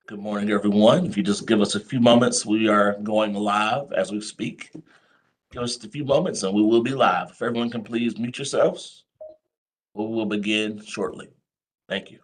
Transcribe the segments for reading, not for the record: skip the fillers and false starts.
Good morning, everyone. If you just give us a few moments, we are going live as we speak. Give us a few moments and we will be live. If everyone can please mute yourselves, we will begin shortly. Thank you.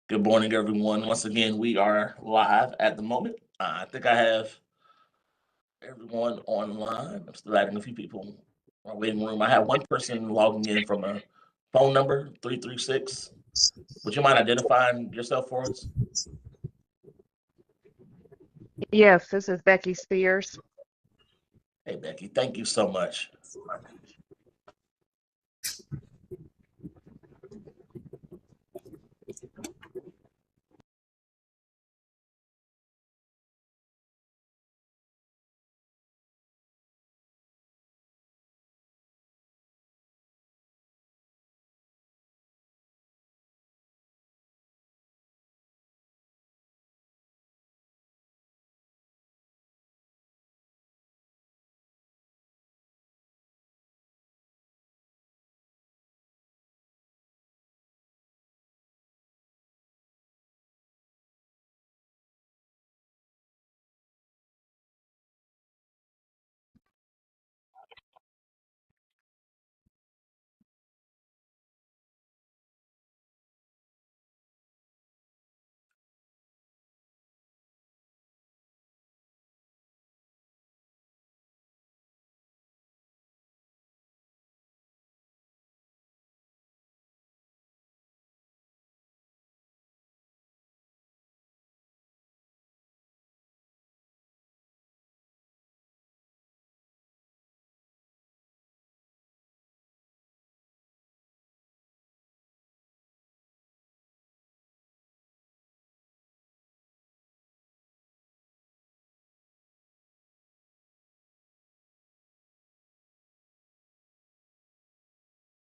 Good morning, everyone. Once again, we are live at the moment. I think I have everyone online. I'm still adding a few people in our waiting room. I have one person logging in from a phone number 336. Would you mind identifying yourself for us? Yes, this is Becky Spears. Hey, Becky, thank you so much.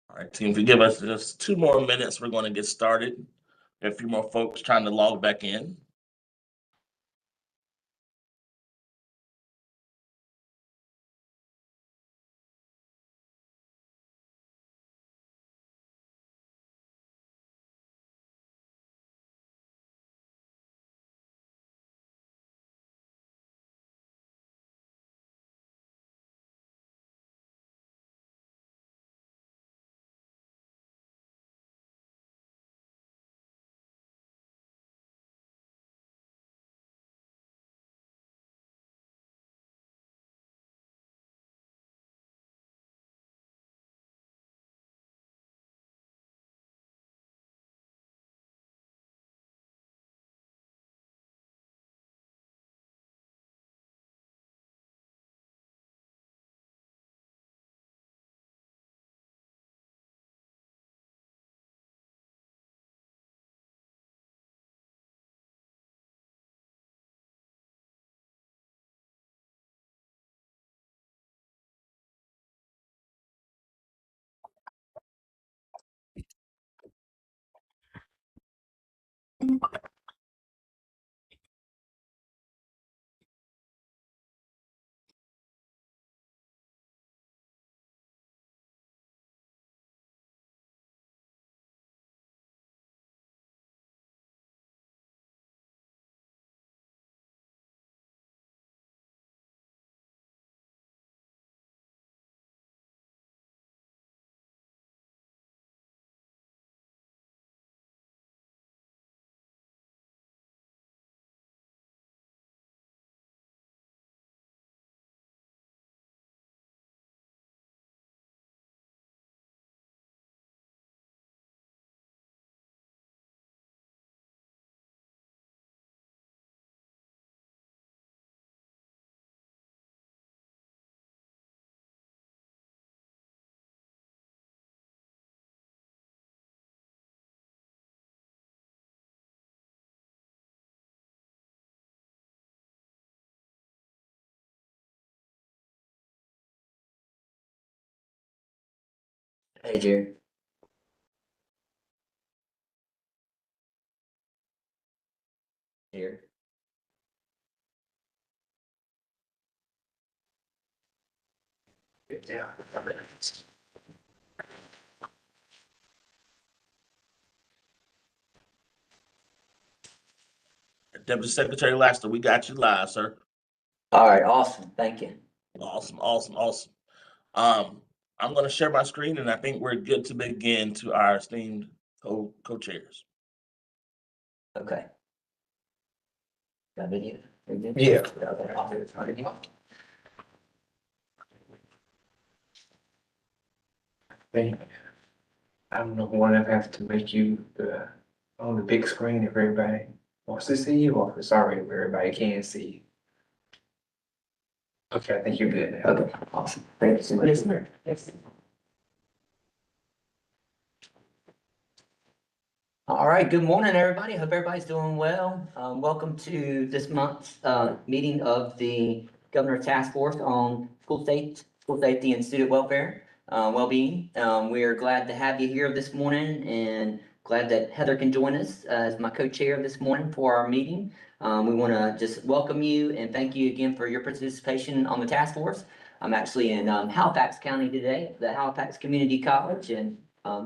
All right, team, if you give us just 2 more minutes, we're going to get started. There are a few more folks trying to log back in. Hey, Jerry. Here. Yeah. Deputy Secretary Laster, we got you live, sir. All right, awesome. Thank you. Awesome, awesome, awesome. I'm gonna share my screen and I think we're good to begin to our esteemed co-chairs. Okay. Got video? We good? Yeah. Okay, awesome. I'm the one that has to make you on the big screen if everybody wants to see you, or if it's already where everybody can see you. Okay, I think you're good now. Okay, awesome. Thank you so much. Yes. All right, good morning, everybody. Hope everybody's doing well. Welcome to this month's meeting of the Governor Task Force on School Safety and Student Welfare, Well-being. We are glad to have you here this morning and glad that Heather can join us as my co-chair this morning for our meeting. We want to just welcome you and thank you again for your participation on the task force. I'm actually in Halifax County today, the Halifax Community College, and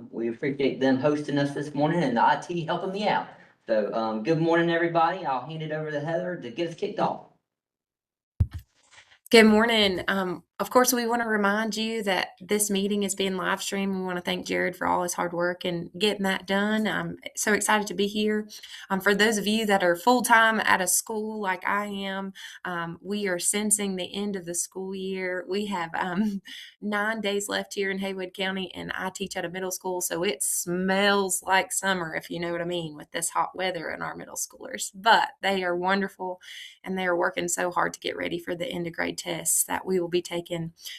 we appreciate them hosting us this morning and the IT helping me out. So good morning, everybody. I'll hand it over to Heather to get us kicked off. Good morning. Of course, we want to remind you that this meeting is being live streamed. We want to thank Jared for all his hard work and getting that done. I'm so excited to be here. For those of you that are full-time at a school like I am, we are sensing the end of the school year. We have 9 days left here in Haywood County, and I teach at a middle school, so it smells like summer, if you know what I mean, with this hot weather in our middle schoolers. But they are wonderful, and they are working so hard to get ready for the end of grade tests that we will be taking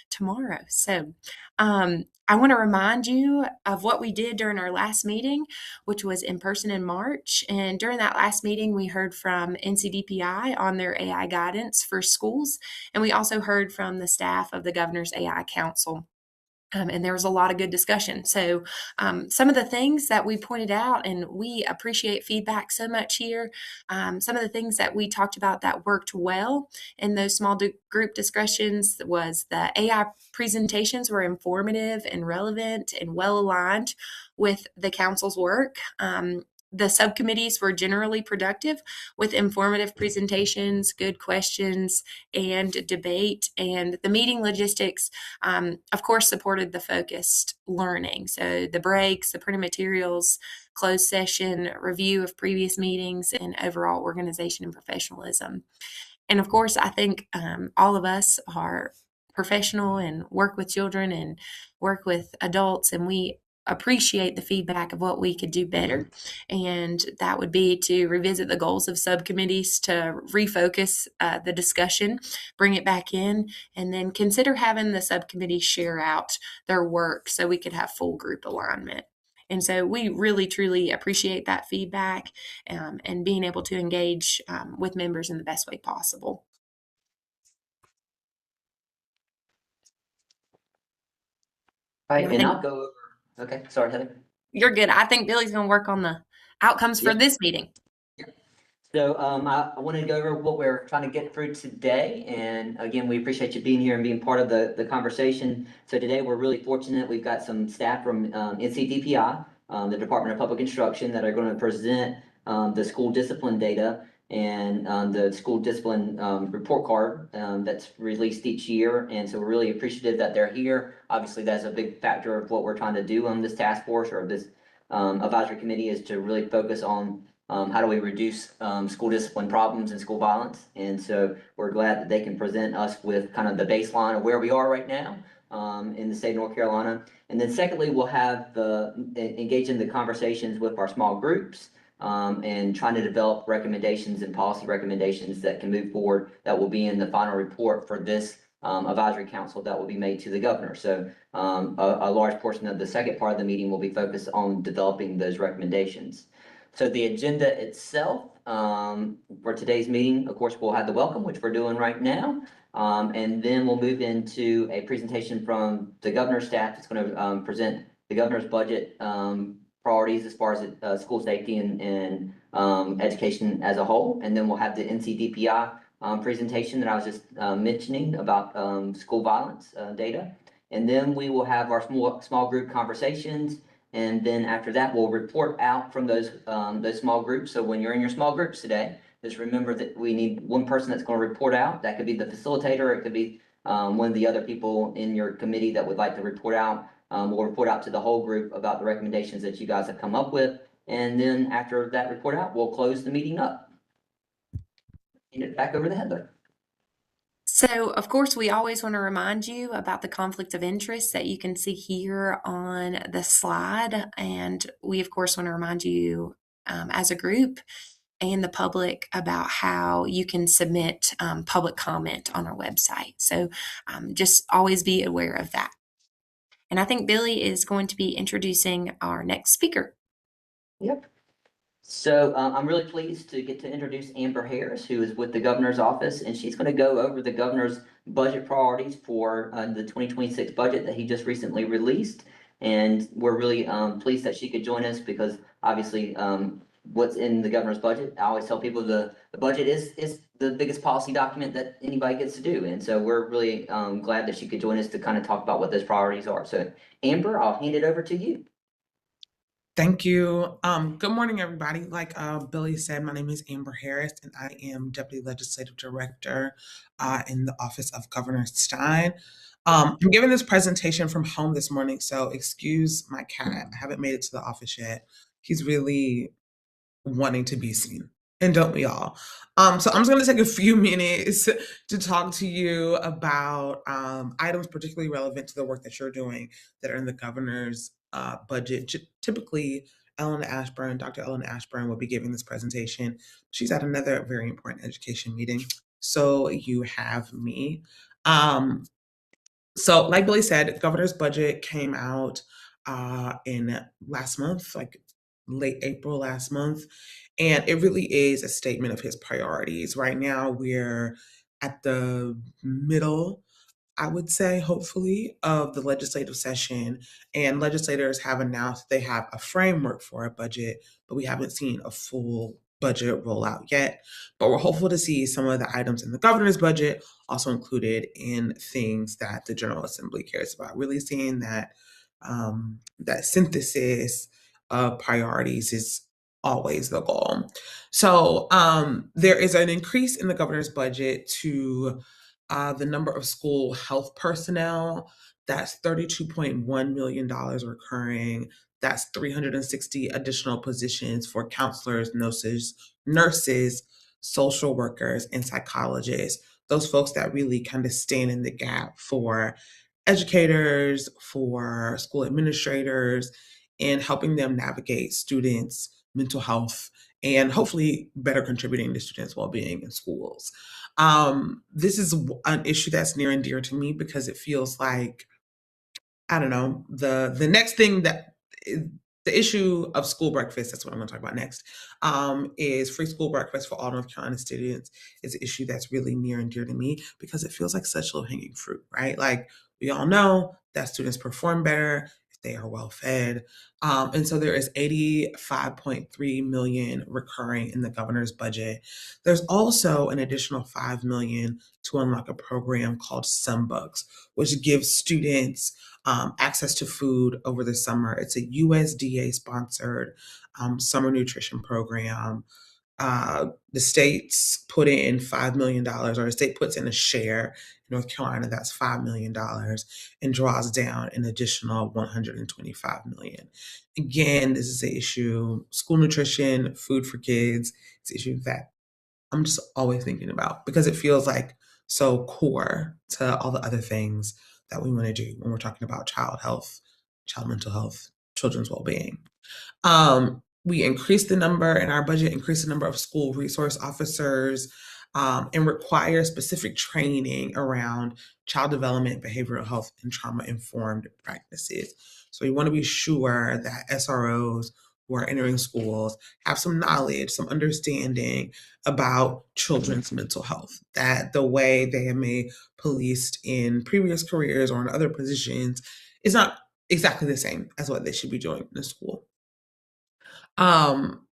tomorrow. So I want to remind you of what we did during our last meeting, which was in person in March. And during that last meeting, we heard from NCDPI on their AI guidance for schools. And we also heard from the staff of the Governor's AI Council. And there was a lot of good discussion. So some of the things that we pointed out, and we appreciate feedback so much here, some of the things that we talked about that worked well in those small group discussions was the AI presentations were informative and relevant and well aligned with the council's work. The subcommittees were generally productive with informative presentations, good questions, and debate. And the meeting logistics, of course, supported the focused learning. So the breaks, the printed materials, closed session, review of previous meetings, and overall organization and professionalism. And of course, I think all of us are professional and work with children and work with adults, and we appreciate the feedback of what we could do better. And that would be to revisit the goals of subcommittees, to refocus the discussion, bring it back in, and then consider having the subcommittees share out their work so we could have full group alignment. And so we really, truly appreciate that feedback and being able to engage with members in the best way possible. All right, and I'll go over. Okay, sorry, Heather. You're good. I think Billy's going to work on the outcomes for this meeting. So I wanted to go over what we're trying to get through today. And again, we appreciate you being here and being part of the conversation. So today we're really fortunate. We've got some staff from NCDPI, the Department of Public Instruction, that are going to present the school discipline data and the school discipline report card that's released each year. And so we're really appreciative that they're here. Obviously, that's a big factor of what we're trying to do on this task force or this advisory committee, is to really focus on how do we reduce school discipline problems and school violence. And so we're glad that they can present us with kind of the baseline of where we are right now in the state of North Carolina. And then secondly, we'll have engage in the conversations with our small groups and trying to develop recommendations and policy recommendations that can move forward, that will be in the final report for this advisory council that will be made to the governor. So a large portion of the second part of the meeting will be focused on developing those recommendations. So the agenda itself for today's meeting, of course, we'll have the welcome, which we're doing right now. And then we'll move into a presentation from the governor's staff that's going to present the governor's budget, priorities as far as, school safety and education as a whole. And then we'll have the NCDPI, presentation that I was just, mentioning about, school violence, data. And then we will have our small group conversations. And then after that, we'll report out from those small groups. So when you're in your small groups today, just remember that we need one person that's gonna report out. That could be the facilitator, it could be, one of the other people in your committee that would like to report out. We'll report out to the whole group about the recommendations that you guys have come up with. And then after that report out, we'll close the meeting up. Hand it back over to Heather. So, of course, we always want to remind you about the conflict of interest that you can see here on the slide. And we, of course, want to remind you as a group and the public about how you can submit public comment on our website. So just always be aware of that. And I think Billy is going to be introducing our next speaker. Yep. So I'm really pleased to get to introduce Amber Harris, who is with the governor's office, and she's going to go over the governor's budget priorities for the 2026 budget that he just recently released. And we're really pleased that she could join us because obviously what's in the governor's budget, I always tell people the budget is the biggest policy document that anybody gets to do. And so we're really glad that she could join us to kind of talk about what those priorities are. So Amber, I'll hand it over to you. Thank you. Good morning, everybody. Like Billy said, my name is Amber Harris, and I am Deputy Legislative Director in the Office of Governor Stein. I'm giving this presentation from home this morning, so excuse my cat. I haven't made it to the office yet. He's really wanting to be seen, and don't we all? So I'm just going to take a few minutes to talk to you about items particularly relevant to the work that you're doing that are in the governor's budget. Typically, Dr. Ellen Ashburn will be giving this presentation. She's at another very important education meeting, so you have me. So like Billy said, governor's budget came out in last month, like late April last month, and it really is a statement of his priorities. Right now, we're at the middle, I would say, hopefully, of the legislative session, and legislators have announced they have a framework for a budget, but we haven't seen a full budget rollout yet. But we're hopeful to see some of the items in the governor's budget also included in things that the General Assembly cares about. Really seeing that that synthesis of priorities is always the goal. So there is an increase in the governor's budget to the number of school health personnel. That's $32.1 million recurring. That's 360 additional positions for counselors, nurses, social workers, and psychologists. Those folks that really kind of stand in the gap for educators, for school administrators, and helping them navigate students' mental health and hopefully better contributing to students' well-being in schools. This is an issue that's near and dear to me because it feels like, I don't know, the next thing that the issue of school breakfast, that's what I'm going to talk about next, is free school breakfast for all North Carolina students is an issue that's really near and dear to me because it feels like such low-hanging fruit, right? Like we all know that students perform better if they are well fed. And so there is $85.3 million recurring in the governor's budget. There's also an additional $5 million to unlock a program called Sunbucks, which gives students access to food over the summer. It's a USDA sponsored summer nutrition program. The states put in $5 million, or the state puts in a share. In North Carolina, that's $5 million, and draws down an additional $125 million. Again, this is an issue, school nutrition, food for kids. It's an issue that I'm just always thinking about because it feels like so core to all the other things that we want to do when we're talking about child health, child mental health, children's well-being. We increased the number in our budget, increased the number of school resource officers, and require specific training around child development, behavioral health, and trauma-informed practices. So we want to be sure that SROs who are entering schools have some knowledge, some understanding about children's mental health, that the way they have been policed in previous careers or in other positions is not exactly the same as what they should be doing in the school.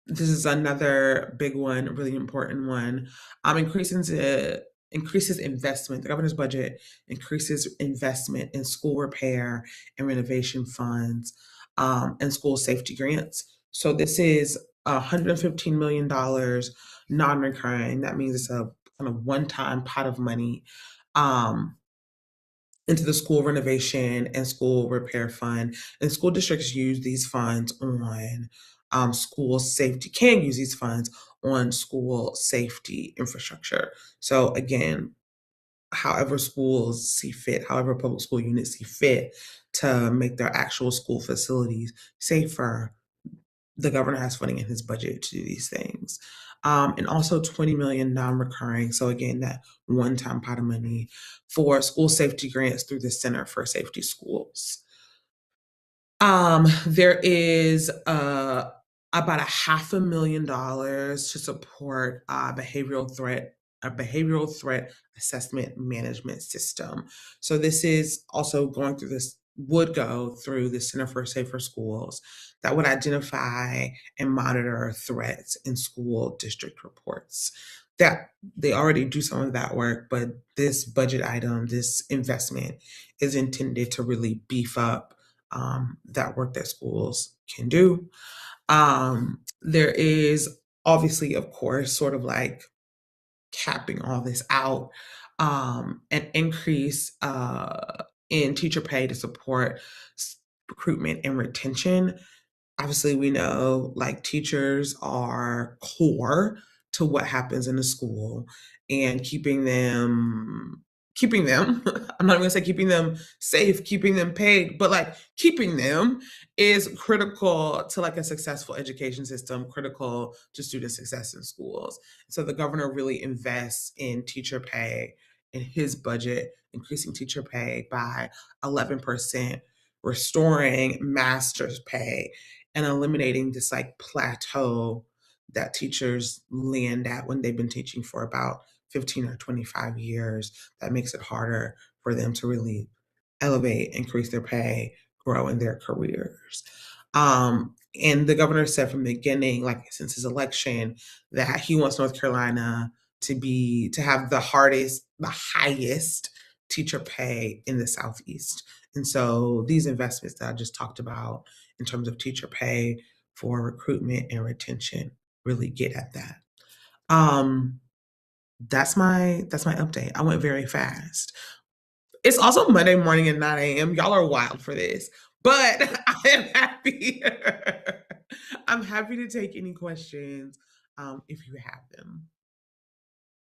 This is another big one, a really important one. Increases investment. The governor's budget increases investment in school repair and renovation funds, and school safety grants. So this is $115 million non-recurring. That means it's a kind of one-time pot of money into the school renovation and school repair fund. And school districts use these funds on school safety, can use these funds on school safety infrastructure. So again, however schools see fit, however public school units see fit to make their actual school facilities safer, the governor has funding in his budget to do these things. And also 20 million non-recurring. So again, that one-time pot of money for school safety grants through the Center for Safety Schools. There is about $500,000 to support a behavioral threat assessment management system. So this is also would go through the Center for Safer Schools that would identify and monitor threats in school district reports. That they already do some of that work, but this budget item, this investment is intended to really beef up that work that schools can do. There is obviously, of course, sort of like capping all this out, an increase in teacher pay to support recruitment and retention. Obviously, we know like teachers are core to what happens in the school, and keeping them I'm not gonna say keeping them safe, keeping them paid, but like keeping them is critical to like a successful education system, critical to student success in schools. So the governor really invests in teacher pay in his budget, increasing teacher pay by 11%, restoring master's pay, and eliminating this like plateau that teachers land at when they've been teaching for about 15 or 25 years. That makes it harder for them to really elevate, increase their pay, grow in their careers. And the governor said from the beginning, like since his election, that he wants North Carolina to have the highest teacher pay in the Southeast. And so these investments that I just talked about in terms of teacher pay for recruitment and retention really get at that. That's my update. I went very fast. It's also Monday morning at 9 a.m. Y'all are wild for this, but I am happy. I'm happy to take any questions if you have them.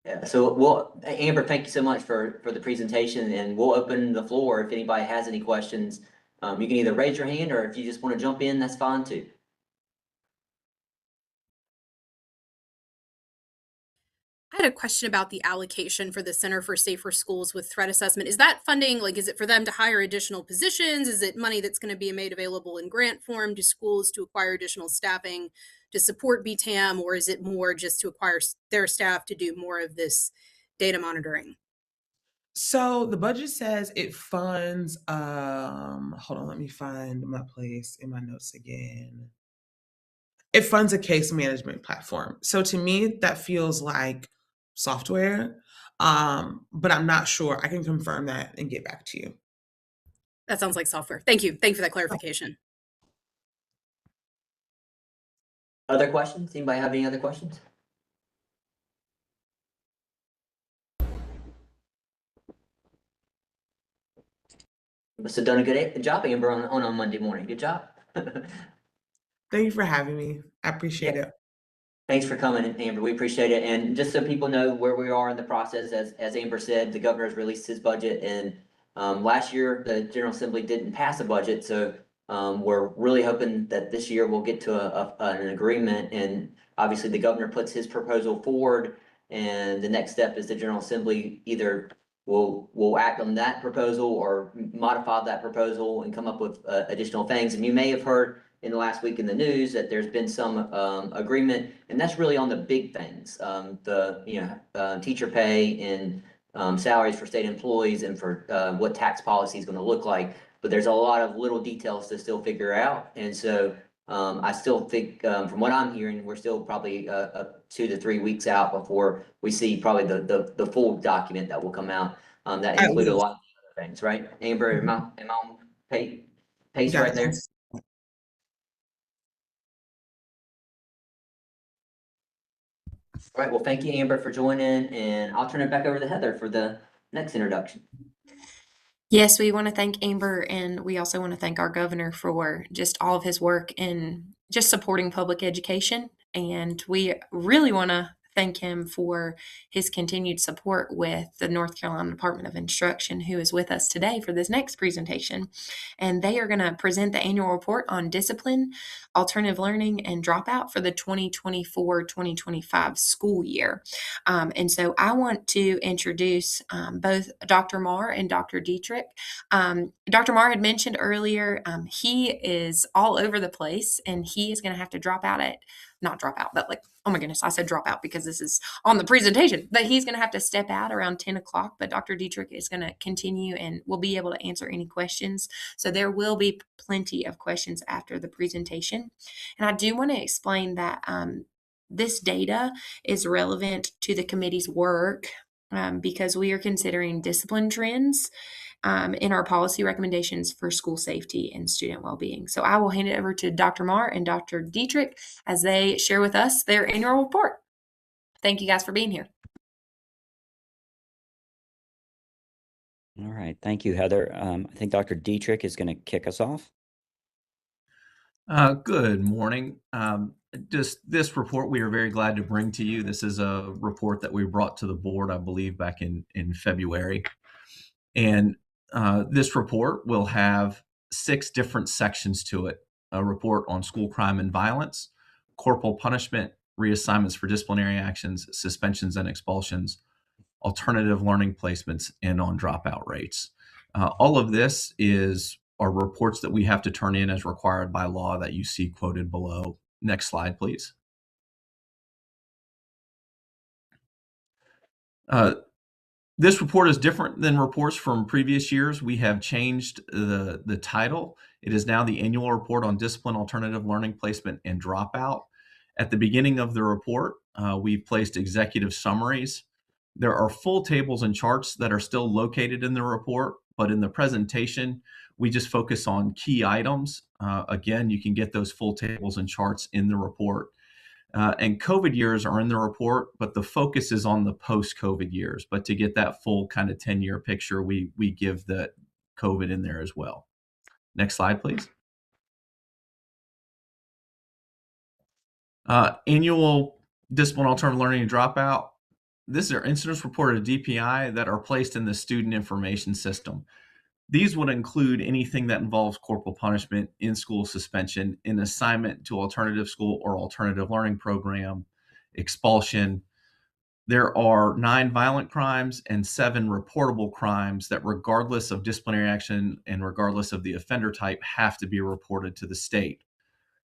Yeah, so Amber, thank you so much for the presentation, and we'll open the floor if anybody has any questions. You can either raise your hand, or if you just want to jump in, that's fine too. I had a question about the allocation for the Center for Safer Schools with threat assessment. Is that funding, like, is it for them to hire additional positions? Is it money that's going to be made available in grant form to schools to acquire additional staffing to support BTAM, or is it more just to acquire their staff to do more of this data monitoring? So the budget says it funds, hold on, let me find my place in my notes again. It funds a case management platform. So to me, that feels like software, but I'm not sure. I can confirm that and get back to you. That sounds like software. Thank you. Thank you for that clarification. Other questions? Anybody have any other questions? Must have done a good job, Amber, on a Monday morning. Good job. Thank you for having me. I appreciate it. Thanks for coming, Amber. We appreciate it. And just so people know where we are in the process, as Amber said, the governor has released his budget, and last year the General Assembly didn't pass a budget, so we're really hoping that this year we'll get to an agreement. And obviously the governor puts his proposal forward, and the next step is the General Assembly either will act on that proposal or modify that proposal and come up with additional things. And you may have heard in the last week in the news that there's been some agreement, and that's really on the big things, teacher pay and salaries for state employees, and for what tax policy is going to look like. but there's a lot of little details to still figure out. And so I still think, from what I'm hearing, we're still probably 2 to 3 weeks out before we see probably the full document that will come out, that At include a least. lot of other things, right? Amber, am I on pace right there? Yes. All right, well, thank you, Amber, for joining, and I'll turn it back over to Heather for the next introduction. Yes, we want to thank Amber, and we also want to thank our governor for just all of his work in just supporting public education. And we really want to thank him for his continued support with the North Carolina Department of Instruction, who is with us today for this next presentation. And they are going to present the annual report on discipline, alternative learning, and dropout for the 2024-2025 school year. And so I want to introduce both Dr. Marr and Dr. Dietrich. Dr. Marr had mentioned earlier, he is all over the place, and he is going to have to not drop out, but oh my goodness, I said drop out because this is on the presentation, but he's going to have to step out around 10 o'clock, but Dr. Dietrich is going to continue and will be able to answer any questions. So there will be plenty of questions after the presentation. And I do want to explain that this data is relevant to the committee's work because we are considering discipline trends in our policy recommendations for school safety and student well-being. So I will hand it over to Dr. Marr and Dr. Dietrich as they share with us their annual report. Thank you guys for being here. All right. Thank you, Heather. I think Dr. Dietrich is going to kick us off. Good morning. Just this report we are very glad to bring to you. This is a report that we brought to the board, I believe, back in February. And this report will have 6 different sections to it. A report on school crime and violence, corporal punishment, reassignments for disciplinary actions, suspensions and expulsions, alternative learning placements, and on dropout rates. All of this are reports that we have to turn in as required by law that you see quoted below. Next slide, please. This report is different than reports from previous years. We have changed the title. It is now the Annual Report on Discipline, Alternative Learning Placement, and Dropout. At the beginning of the report, we've placed executive summaries. There are full tables and charts that are still located in the report, but in the presentation, we just focus on key items. Again, you can get those full tables and charts in the report. And COVID years are in the report, but the focus is on the post-COVID years. But to get that full kind of 10-year picture, we give the COVID in there as well. Next slide, please. Annual discipline, alternative learning, and dropout. This is our incidents reported to DPI that are placed in the student information system. These would include anything that involves corporal punishment, in-school suspension, an assignment to alternative school or alternative learning program, expulsion. There are 9 violent crimes and 7 reportable crimes that, regardless of disciplinary action and regardless of the offender type, have to be reported to the state.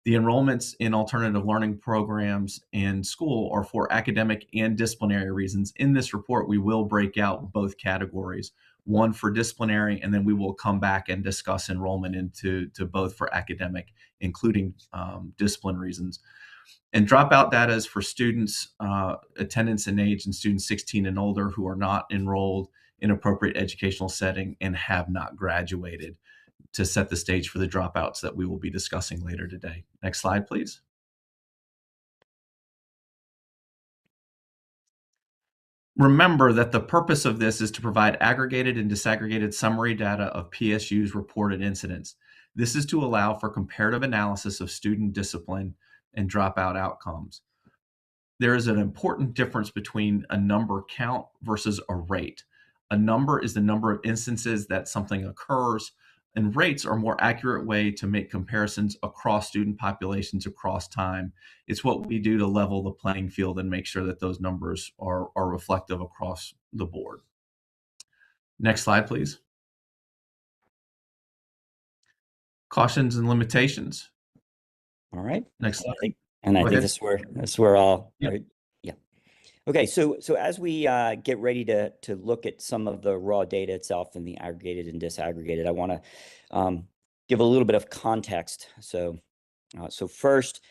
The enrollments in alternative learning programs and school are for academic and disciplinary reasons. In this report, we will break out both categories, one for disciplinary, and then we will come back and discuss enrollment into both for academic, including discipline reasons. And dropout data is for students, attendance and age, and students 16 and older who are not enrolled in appropriate educational setting and have not graduated, to set the stage for the dropouts that we will be discussing later today. Next slide, please. Remember that the purpose of this is to provide aggregated and disaggregated summary data of PSU's reported incidents. This is to allow for comparative analysis of student discipline and dropout outcomes. There is an important difference between a number count versus a rate. A number is the number of instances that something occurs, and rates are a more accurate way to make comparisons across student populations across time. It's what we do to level the playing field and make sure that those numbers are reflective across the board. Next slide, please. Cautions and limitations. All right. Next slide. I think this is where all. Yeah. Right, yeah. Okay, so as we get ready to look at some of the raw data itself and the aggregated and disaggregated, I want to give a little bit of context. So first,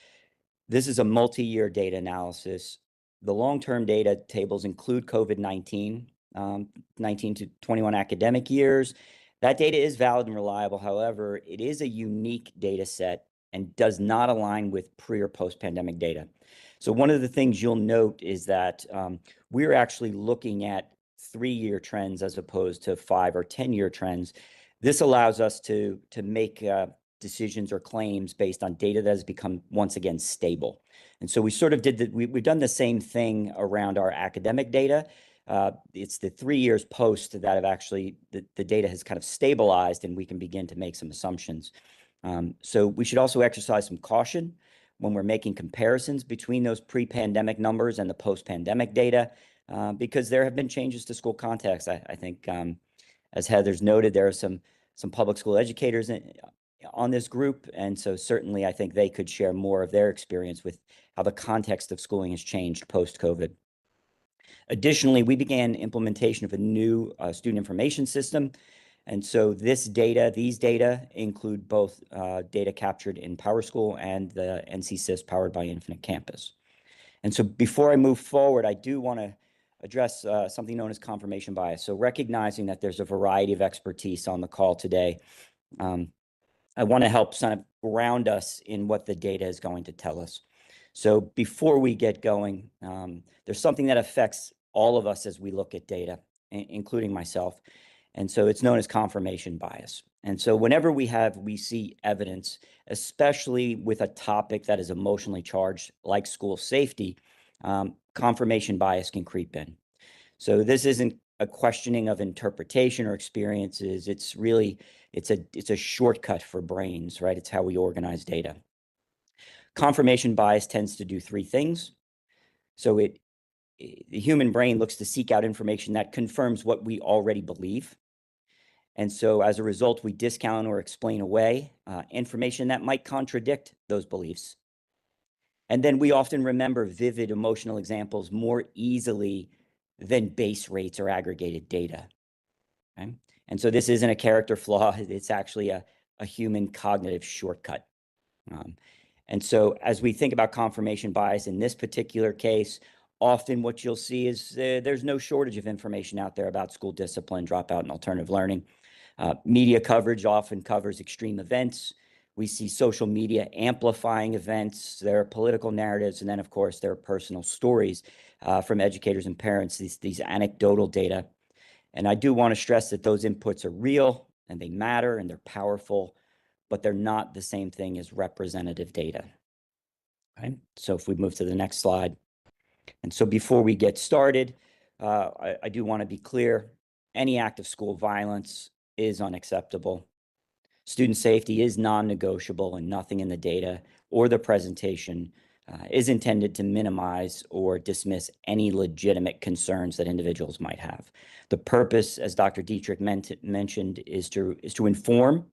this is a multi-year data analysis. The long-term data tables include COVID-19, 19 to 21 academic years. That data is valid and reliable. However, it is a unique data set and does not align with pre or post-pandemic data. So one of the things you'll note is that we're actually looking at 3-year trends as opposed to 5 or 10-year trends. This allows us to make decisions or claims based on data that has become once again stable. And so we sort of we've done the same thing around our academic data. It's the 3 years post that have actually, the data has kind of stabilized and we can begin to make some assumptions. So we should also exercise some caution when we're making comparisons between those pre-pandemic numbers and the post-pandemic data, because there have been changes to school context. I think, as Heather's noted, there are some public school educators on this group, and so certainly I think they could share more of their experience with how the context of schooling has changed post-COVID. Additionally, we began implementation of a new student information system. And so these data include both data captured in PowerSchool and the NC-SIS powered by Infinite Campus. And so before I move forward, I do want to address something known as confirmation bias. So recognizing that there's a variety of expertise on the call today, I want to help kind of ground us in what the data is going to tell us. So before we get going, there's something that affects all of us as we look at data, including myself. And so it's known as confirmation bias. And so whenever we see evidence, especially with a topic that is emotionally charged, like school safety, confirmation bias can creep in. So this isn't a questioning of interpretation or experiences. It's really, it's a shortcut for brains, right? It's how we organize data. Confirmation bias tends to do 3 things. So the human brain looks to seek out information that confirms what we already believe. And so as a result, we discount or explain away information that might contradict those beliefs. And then we often remember vivid emotional examples more easily than base rates or aggregated data. Okay? And so this isn't a character flaw, it's actually a human cognitive shortcut. And so as we think about confirmation bias in this particular case, often what you'll see is there's no shortage of information out there about school discipline, dropout, and alternative learning. Media coverage often covers extreme events. We see social media amplifying events. There are political narratives, and then, of course, there are personal stories from educators and parents, these anecdotal data. And I do want to stress that those inputs are real, and they matter, and they're powerful, but they're not the same thing as representative data. Okay? So if we move to the next slide. And so before we get started, I do want to be clear, any act of school violence is unacceptable. Student safety is non-negotiable, and nothing in the data or the presentation is intended to minimize or dismiss any legitimate concerns that individuals might have. The purpose, as Dr. Dietrich mentioned, is to inform,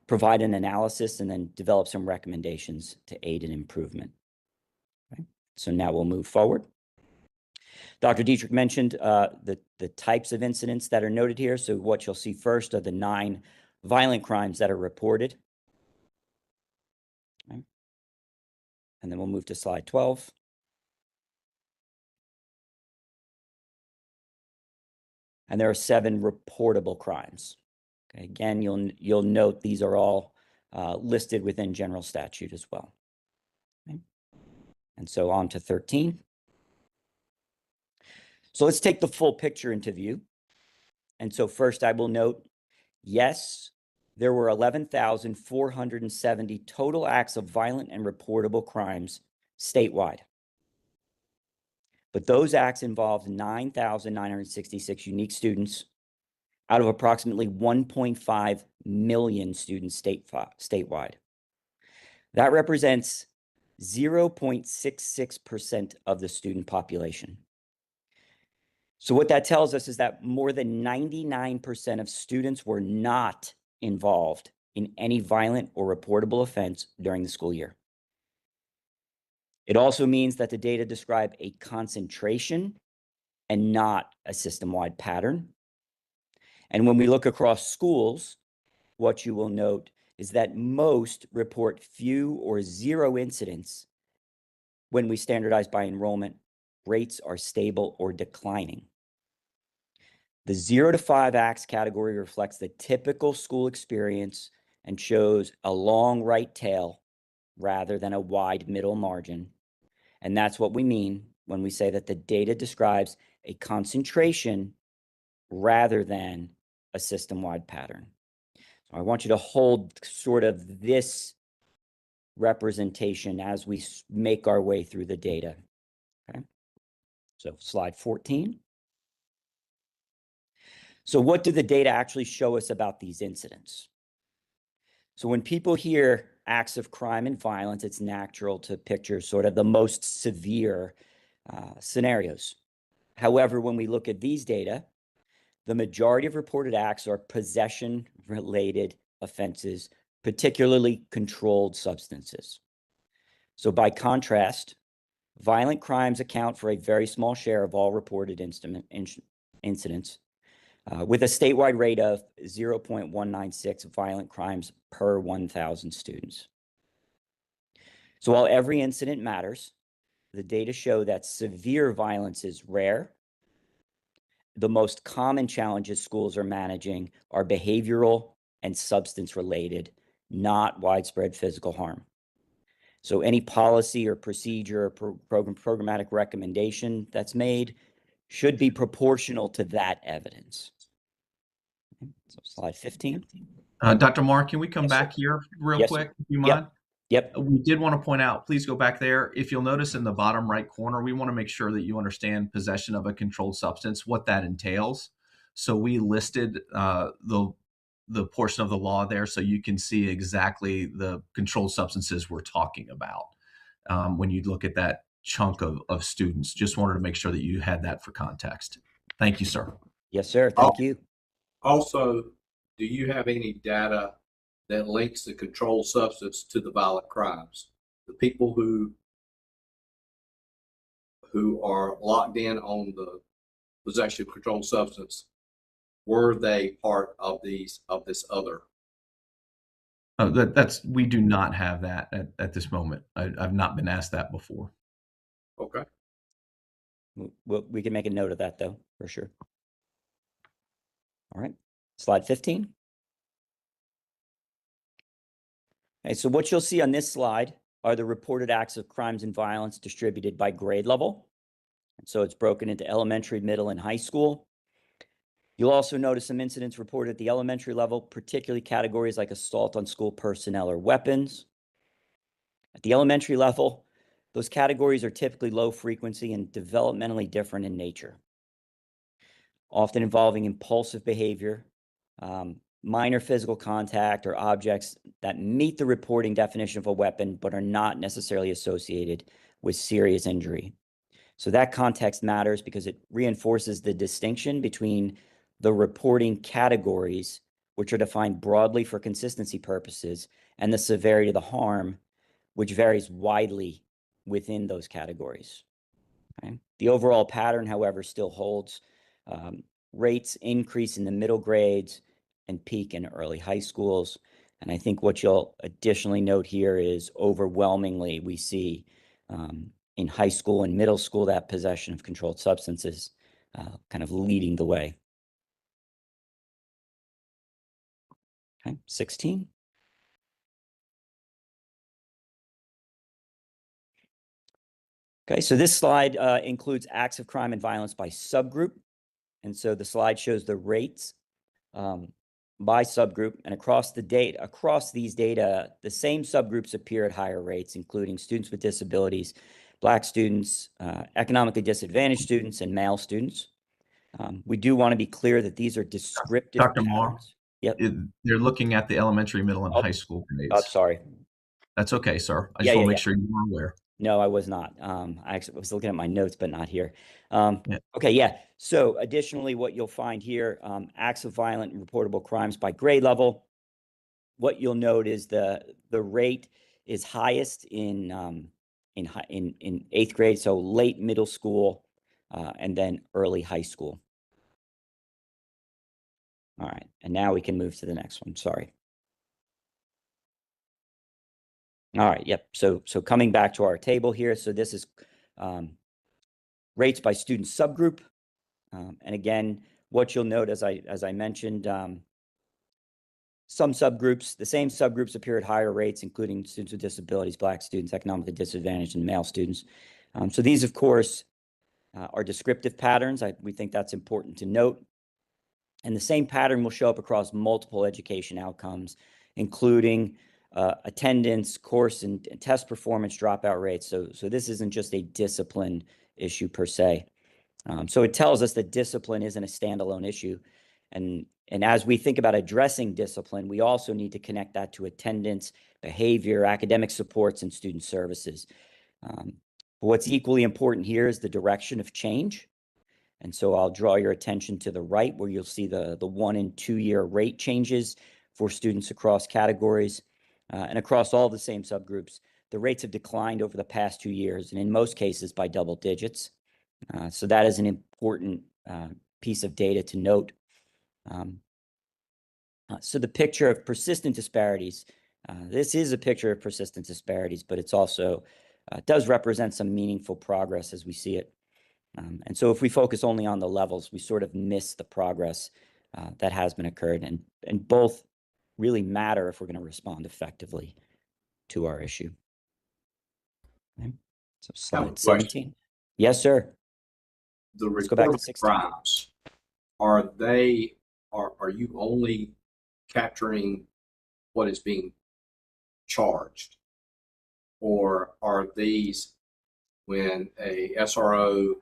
provide an analysis, and then develop some recommendations to aid in improvement. Okay. So now we'll move forward. Dr. Dietrich mentioned the types of incidents that are noted here. So what you'll see first are the 9 violent crimes that are reported. Okay. And then we'll move to slide 12. And there are 7 reportable crimes. Okay. Again, you'll note these are all listed within general statute as well. Okay. And so on to 13. So let's take the full picture into view. And so first I will note, yes, there were 11,470 total acts of violent and reportable crimes statewide. But those acts involved 9,966 unique students out of approximately 1.5 million students statewide. That represents 0.66% of the student population. So what that tells us is that more than 99% of students were not involved in any violent or reportable offense during the school year. It also means that the data describe a concentration and not a system-wide pattern. And when we look across schools, what you will note is that most report few or zero incidents. When we standardize by enrollment, rates are stable or declining. The 0 to 5 ACTS category reflects the typical school experience and shows a long right tail rather than a wide middle margin. And that's what we mean when we say that the data describes a concentration rather than a system-wide pattern. So I want you to hold sort of this representation as we make our way through the data. Okay. So slide 14. So what do the data actually show us about these incidents? So when people hear acts of crime and violence, it's natural to picture sort of the most severe scenarios. However, when we look at these data, the majority of reported acts are possession-related offenses, particularly controlled substances. So by contrast, violent crimes account for a very small share of all reported incidents, with a statewide rate of 0.196 violent crimes per 1,000 students. So while every incident matters, the data show that severe violence is rare. The most common challenges schools are managing are behavioral and substance related, not widespread physical harm. So any policy or procedure or programmatic recommendation that's made should be proportional to that evidence. So slide 15. Dr. Mark, can we come Yes, sir. back here real Yes, sir. quick, if you mind? Yep. We did want to point out, please go back there. If you'll notice in the bottom right corner, we want to make sure that you understand possession of a controlled substance, what that entails. So we listed the portion of the law there so you can see exactly the controlled substances we're talking about when you look at that chunk of students. Just wanted to make sure that you had that for context. Thank you, sir. Yes, sir. Thank you. Also, do you have any data that links the controlled substance to the violent crimes? The people who are locked in on the possession of controlled substance, were they part of this other? We do not have that at this moment. I've not been asked that before. Okay. We can make a note of that though, for sure. All right, slide 15. Okay, so what you'll see on this slide are the reported acts of crimes and violence distributed by grade level. And so it's broken into elementary, middle, and high school. You'll also notice some incidents reported at the elementary level, particularly categories like assault on school personnel or weapons. At the elementary level, those categories are typically low frequency and developmentally different in nature, often involving impulsive behavior, minor physical contact, or objects that meet the reporting definition of a weapon but are not necessarily associated with serious injury. So that context matters because it reinforces the distinction between the reporting categories, which are defined broadly for consistency purposes, and the severity of the harm, which varies widely within those categories. Okay? The overall pattern, however, still holds. Rates increase in the middle grades and peak in early high schools. And I think what you'll additionally note here is overwhelmingly we see in high school and middle school that possession of controlled substances kind of leading the way. Okay, 16. Okay, so this slide includes acts of crime and violence by subgroup. And so the slide shows the rates by subgroup, and across these data, the same subgroups appear at higher rates, including students with disabilities, Black students, economically disadvantaged students, and male students. We do want to be clear that these are descriptive Dr. Moore, patterns. Yep. They're looking at the elementary, middle, and high school grades. Oh, sorry. That's okay, sir. I just want to make sure you were aware. No, I was not. I actually was looking at my notes, but not here. Okay, yeah. So additionally, what you'll find here, acts of violent and reportable crimes by grade level. What you'll note is the rate is highest in in 8th grade, so late middle school, and then early high school. All right, and now we can move to the next one. Sorry. All right, yep. So coming back to our table here, so this is rates by student subgroup, and again, what you'll note as I mentioned, some subgroups, the same subgroups appear at higher rates, including students with disabilities, Black students, economically disadvantaged, and male students. So these, of course, are descriptive patterns. We think that's important to note. And the same pattern will show up across multiple education outcomes, including attendance, course and test performance, dropout rates. So this isn't just a discipline issue per se. So it tells us that discipline isn't a standalone issue. And as we think about addressing discipline, we also need to connect that to attendance, behavior, academic supports, and student services. What's equally important here is the direction of change. And so I'll draw your attention to the right, where you'll see the 1 and 2 year rate changes for students across categories and across all the same subgroups. The rates have declined over the past 2 years, and in most cases by double digits. So that is an important piece of data to note. So the picture of persistent disparities, this is a picture of persistent disparities, but it's also does represent some meaningful progress as we see it. And so if we focus only on the levels, we sort of miss the progress that has been occurred, and both really matter if we're going to respond effectively to our issue. Okay. So slide 17. Yes, sir. The Let's go back to reportable 16. crimes, are you only capturing what is being charged? Or are these when a SRO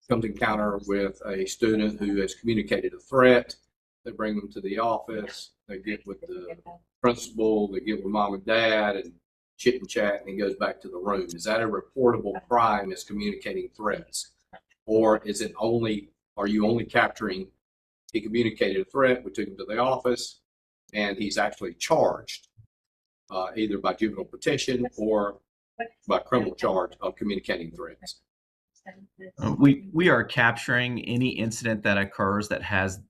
comes encounter with a student who has communicated a threat, they bring them to the office, they get with the principal, they get with mom and dad and chit and chat, and he goes back to the room? Is that a reportable crime as communicating threats? Or is it only, are you only capturing he communicated a threat, we took him to the office, and he's actually charged either by juvenile petition or by criminal charge of communicating threats? We are capturing any incident that occurs that has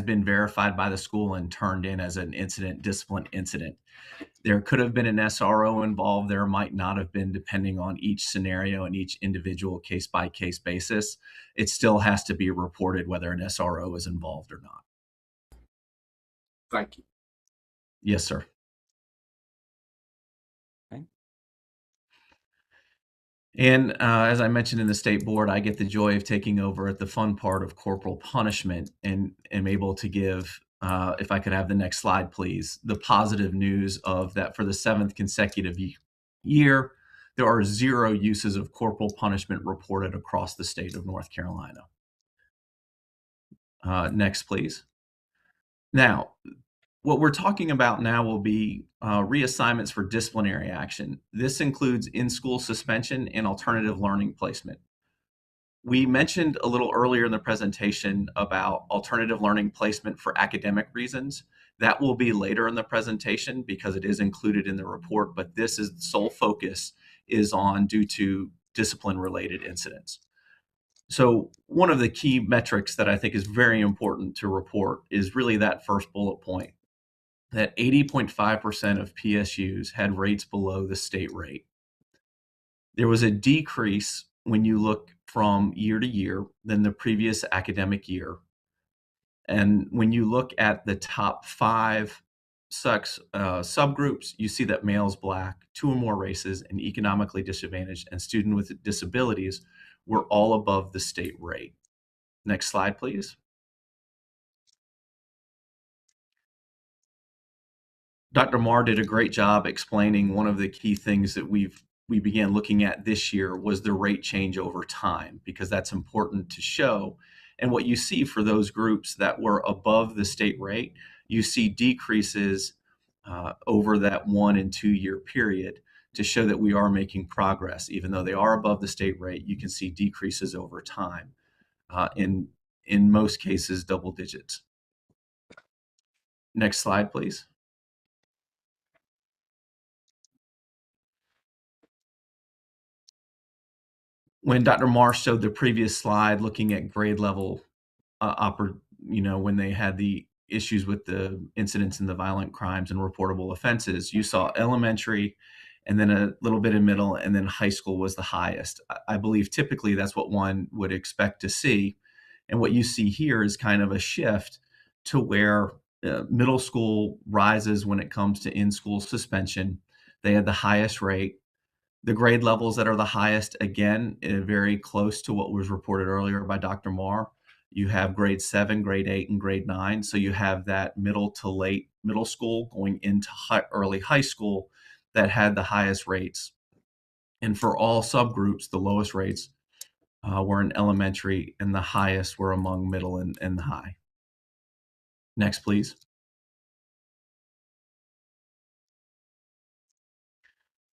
been verified by the school and turned in as an incident, discipline incident. There could have been an SRO involved. There might not have been, depending on each scenario and each individual case-by-case basis. It still has to be reported whether an SRO is involved or not. Thank you. Yes, sir. Okay. And as I mentioned in the state board, I get the joy of taking over at the fun part of corporal punishment and am able to give, if I could have the next slide, please, the positive news of that for the 7th consecutive year, there are 0 uses of corporal punishment reported across the state of North Carolina. Next, please. Now, what we're talking about now will be reassignments for disciplinary action. This includes in-school suspension and alternative learning placement. We mentioned a little earlier in the presentation about alternative learning placement for academic reasons. That will be later in the presentation because it is included in the report, but this is the sole focus is on due to discipline-related incidents. So one of the key metrics that I think is very important to report is really that first bullet point, that 80.5% of PSUs had rates below the state rate. There was a decrease when you look from year to year than the previous academic year. And when you look at the top 5 sex subgroups, you see that males, Black, 2 or more races, and economically disadvantaged, and student with disabilities were all above the state rate. Next slide, please. Dr. Marr did a great job explaining one of the key things that we began looking at this year was the rate change over time, because that's important to show. And what you see for those groups that were above the state rate, you see decreases over that 1 and 2 year period to show that we are making progress. Even though they are above the state rate, you can see decreases over time, in most cases, double digits. Next slide, please. when Dr. Marsh showed the previous slide looking at grade level, when they had the issues with the incidents and the violent crimes and reportable offenses, you saw elementary and then a little bit in middle, and then high school was the highest. I believe typically that's what one would expect to see. And what you see here is kind of a shift to where middle school rises when it comes to in-school suspension. They had the highest rate. The grade levels that are the highest, again, very close to what was reported earlier by Dr. Marr. You have grade 7, grade 8, and grade 9. So you have that middle to late middle school going into early high school that had the highest rates. And for all subgroups, the lowest rates were in elementary, and the highest were among middle and high. Next, please.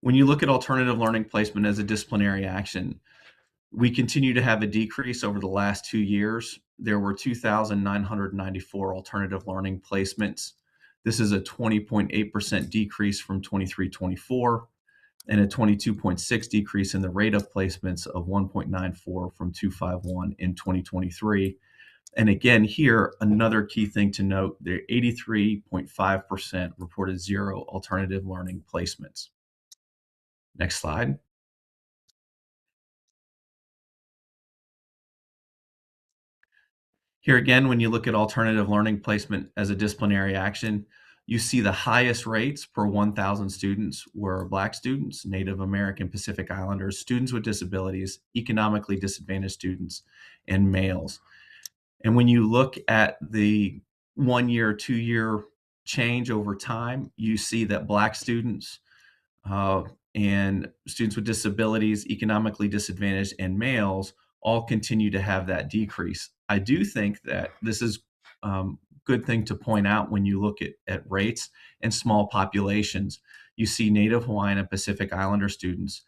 When you look at alternative learning placement as a disciplinary action, we continue to have a decrease over the last 2 years. There were 2,994 alternative learning placements. This is a 20.8% decrease from 23-24 and a 22.6 decrease in the rate of placements of 1.94 from 251 in 2023. And again, here, another key thing to note, the 83.5% reported 0 alternative learning placements. Next slide. Here again, when you look at alternative learning placement as a disciplinary action, you see the highest rates per 1,000 students were Black students, Native American Pacific Islanders, students with disabilities, economically disadvantaged students, and males. And when you look at the 1 year, 2 year change over time, you see that Black students and students with disabilities, economically disadvantaged, and males all continue to have that decrease. I do think that this is good thing to point out when you look at rates and small populations. You see Native Hawaiian and Pacific Islander students,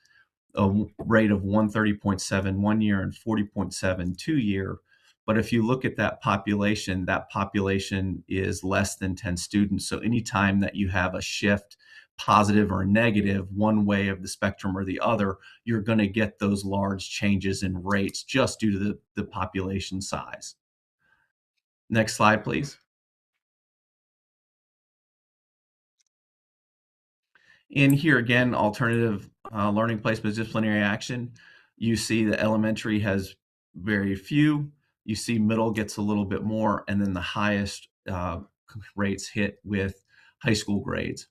a rate of 130.7 1 year and 40.7 2 year. But if you look at that population is less than 10 students. So anytime that you have a shift, positive or negative, one way of the spectrum or the other, you're going to get those large changes in rates just due to the population size. Next slide, please. In here again, alternative learning placement disciplinary action. You see the elementary has very few. You see middle gets a little bit more, and then the highest rates hit with high school grades.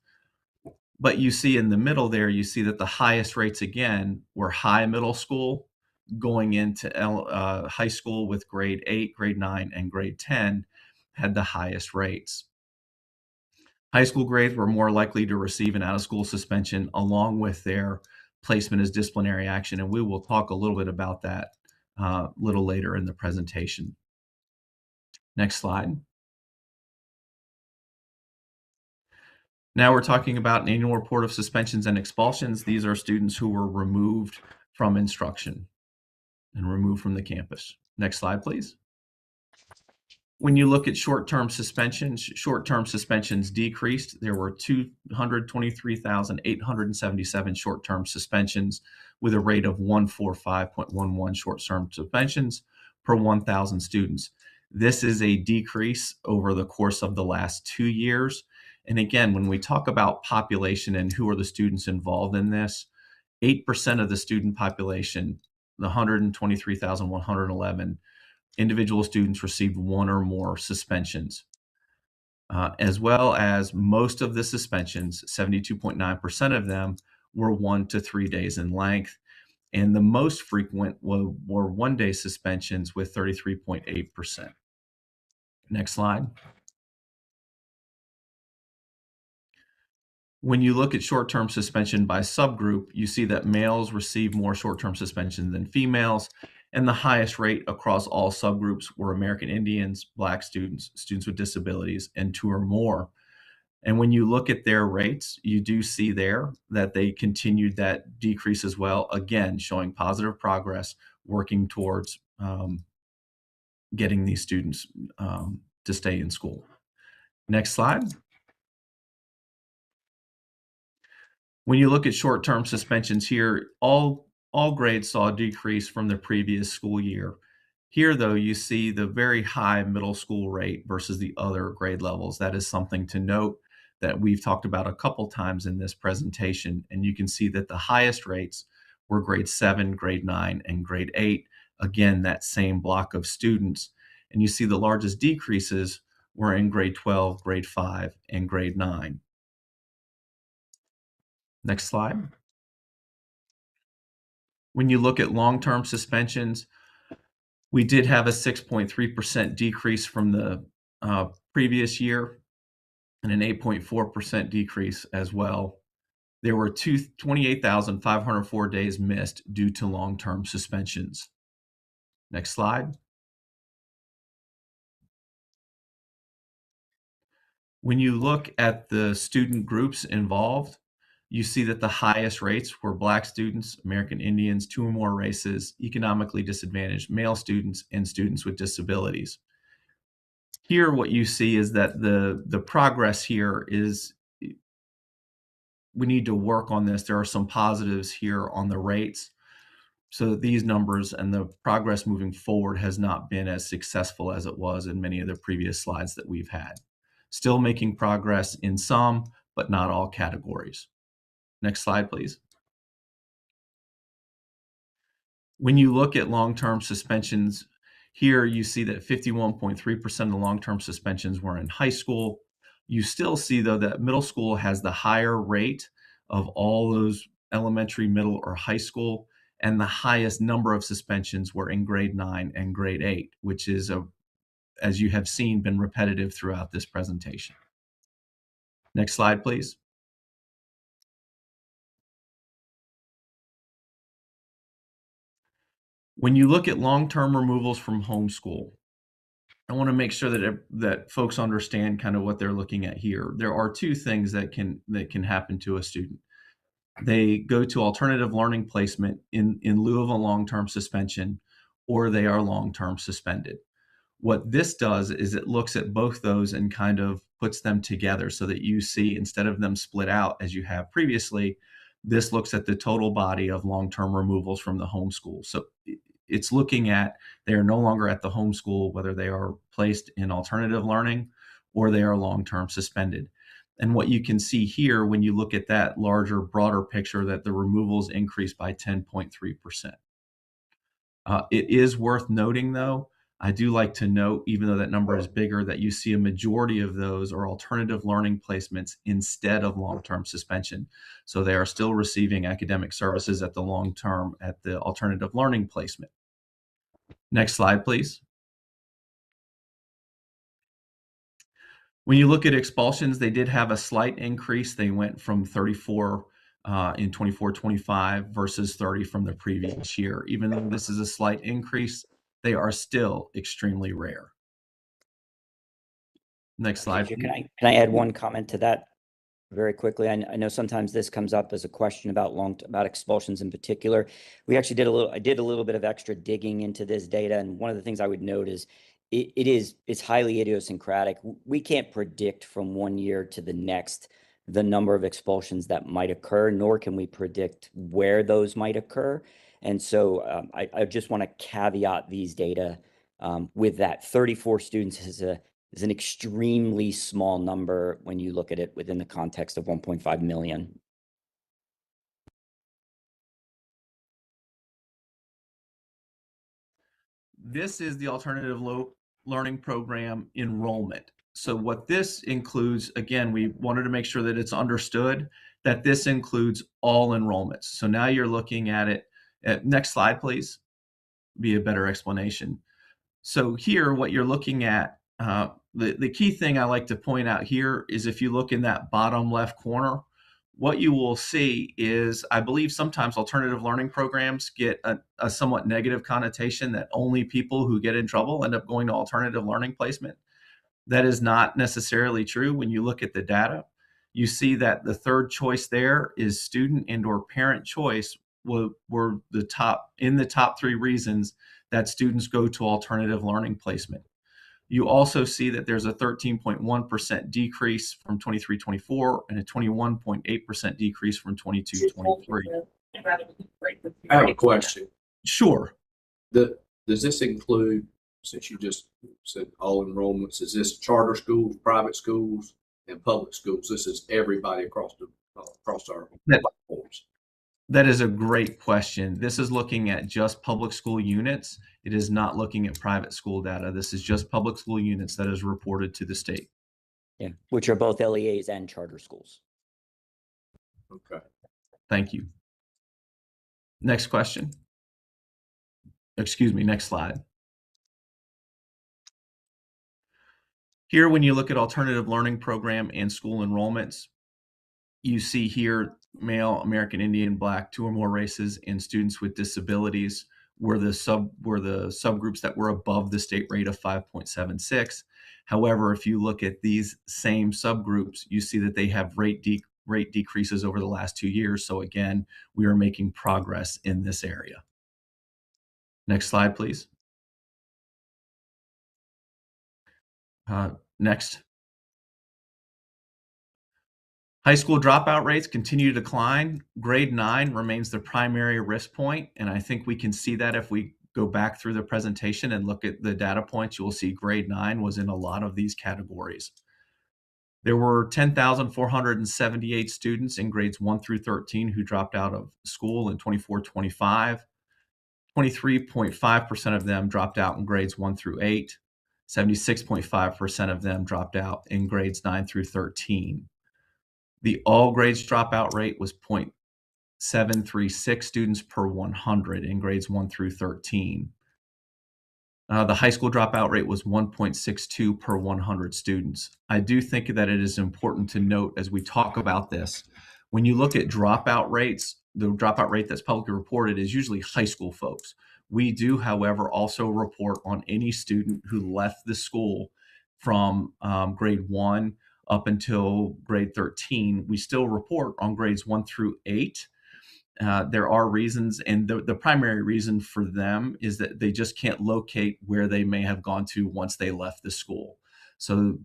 But you see in the middle there, you see that the highest rates again were high middle school going into high school with grade 8, grade 9, and grade 10 had the highest rates. High school grades were more likely to receive an out-of-school suspension along with their placement as disciplinary action, and we will talk a little bit about that a little later in the presentation. Next slide. Now we're talking about an annual report of suspensions and expulsions. These are students who were removed from instruction and removed from the campus. Next slide, please. When you look at short-term suspensions decreased. There were 223,877 short-term suspensions with a rate of 145.11 short-term suspensions per 1,000 students. This is a decrease over the course of the last 2 years. And again, when we talk about population and who are the students involved in this, 8% of the student population, the 123,111 individual students, received 1 or more suspensions, as well as most of the suspensions, 72.9% of them, were 1 to 3 days in length. And the most frequent were 1-day suspensions with 33.8%. Next slide. When you look at short-term suspension by subgroup, you see that males receive more short-term suspension than females, and the highest rate across all subgroups were American Indians, Black students, students with disabilities, and 2 or more. And when you look at their rates, you do see there that they continued that decrease as well, again, showing positive progress, working towards getting these students to stay in school. Next slide. When you look at short-term suspensions here, all all grades saw a decrease from the previous school year. Here, though, you see the very high middle school rate versus the other grade levels. That is something to note that we've talked about a couple times in this presentation. And you can see that the highest rates were grade 7, grade 9, and grade 8. Again, that same block of students. And you see the largest decreases were in grade 12, grade 5, and grade 9. Next slide. When you look at long-term suspensions, we did have a 6.3% decrease from the previous year and an 8.4% decrease as well. There were 28,504 days missed due to long-term suspensions. Next slide. When you look at the student groups involved, you see that the highest rates were Black students, American Indians, 2 or more races, economically disadvantaged male students, and students with disabilities. Here, what you see is that the progress here is we need to work on this. There are some positives here on the rates. So that these numbers and the progress moving forward has not been as successful as it was in many of the previous slides that we've had. Still making progress in some, but not all categories. Next slide, please. When you look at long-term suspensions, here you see that 51.3% of the long-term suspensions were in high school. You still see, though, that middle school has the higher rate of all those elementary, middle, or high school, and the highest number of suspensions were in grade 9 and grade 8, which is, as you have seen, been repetitive throughout this presentation. Next slide, please. When you look at long-term removals from homeschool, I want to make sure that folks understand kind of what they're looking at here. There are 2 things that can happen to a student. They go to alternative learning placement in lieu of a long-term suspension, or they are long-term suspended. What this does is it looks at both those and kind of puts them together so that you see, instead of them split out as you have previously, this looks at the total body of long-term removals from the homeschool. So it's looking at they are no longer at the homeschool, whether they are placed in alternative learning or they are long-term suspended. And what you can see here, when you look at that larger, broader picture, that the removals increased by 10.3%. It is worth noting, though, I do like to note, even though that number is bigger, that you see a majority of those are alternative learning placements instead of long-term suspension. So they are still receiving academic services at the long-term, at the alternative learning placement. Next slide, please. When you look at expulsions, they did have a slight increase. They went from 34 in 24-25 versus 30 from the previous year. Even though this is a slight increase, they are still extremely rare. Next slide. Can I add one comment to that very quickly? I know sometimes this comes up as a question about expulsions in particular. We actually I did a little bit of extra digging into this data, and one of the things I would note is it's highly idiosyncratic. We can't predict from one year to the next the number of expulsions that might occur, nor can we predict where those might occur. And so I just want to caveat these data with that. 34 students is an extremely small number when you look at it within the context of 1.5 million. This is the alternative learning program enrollment. So what this includes, again, we wanted to make sure that it's understood that this includes all enrollments. So now you're looking at it. Next slide, please. Be a better explanation. So here, what you're looking at, the key thing I like to point out here is if you look in that bottom left corner, what you will see is, I believe sometimes alternative learning programs get a somewhat negative connotation that only people who get in trouble end up going to alternative learning placement. That is not necessarily true. When you look at the data, you see that the third choice there is student and or parent choice were the top 3 reasons that students go to alternative learning placement. You also see that there's a 13.1% decrease from 23-24 and a 21.8% decrease from 22-23. I have a question. Sure. Does this include, since you just said all enrollments, is this charter schools, private schools, and public schools? This is everybody across our That- platforms. That is a great question. This is looking at just public school units. It is not looking at private school data. This is just public school units that is reported to the state. Yeah, which are both LEAs and charter schools. Okay. Thank you. Next question. Excuse me, next slide. Here, when you look at alternative learning program and school enrollments, you see here male, American Indian, Black, 2 or more races, and students with disabilities were the subgroups that were above the state rate of 5.76. However, if you look at these same subgroups, you see that they have rate decreases over the last 2 years. So again, we are making progress in this area. Next slide, please. Next. High school dropout rates continue to decline. Grade 9 remains the primary risk point, and I think we can see that if we go back through the presentation and look at the data points, you will see grade 9 was in a lot of these categories. There were 10,478 students in grades 1 through 13 who dropped out of school in 24-25. 23.5% of them dropped out in grades 1 through 8. 76.5% of them dropped out in grades 9 through 13. The all grades dropout rate was 0.736 students per 100 in grades 1 through 13. The high school dropout rate was 1.62 per 100 students. I do think that it is important to note as we talk about this, when you look at dropout rates, the dropout rate that's publicly reported is usually high school folks. We do, however, also report on any student who left the school from grade 1 up until grade 13. We still report on grades 1 through 8. There are reasons, and the primary reason for them is that they just can't locate where they may have gone to once they left the school. So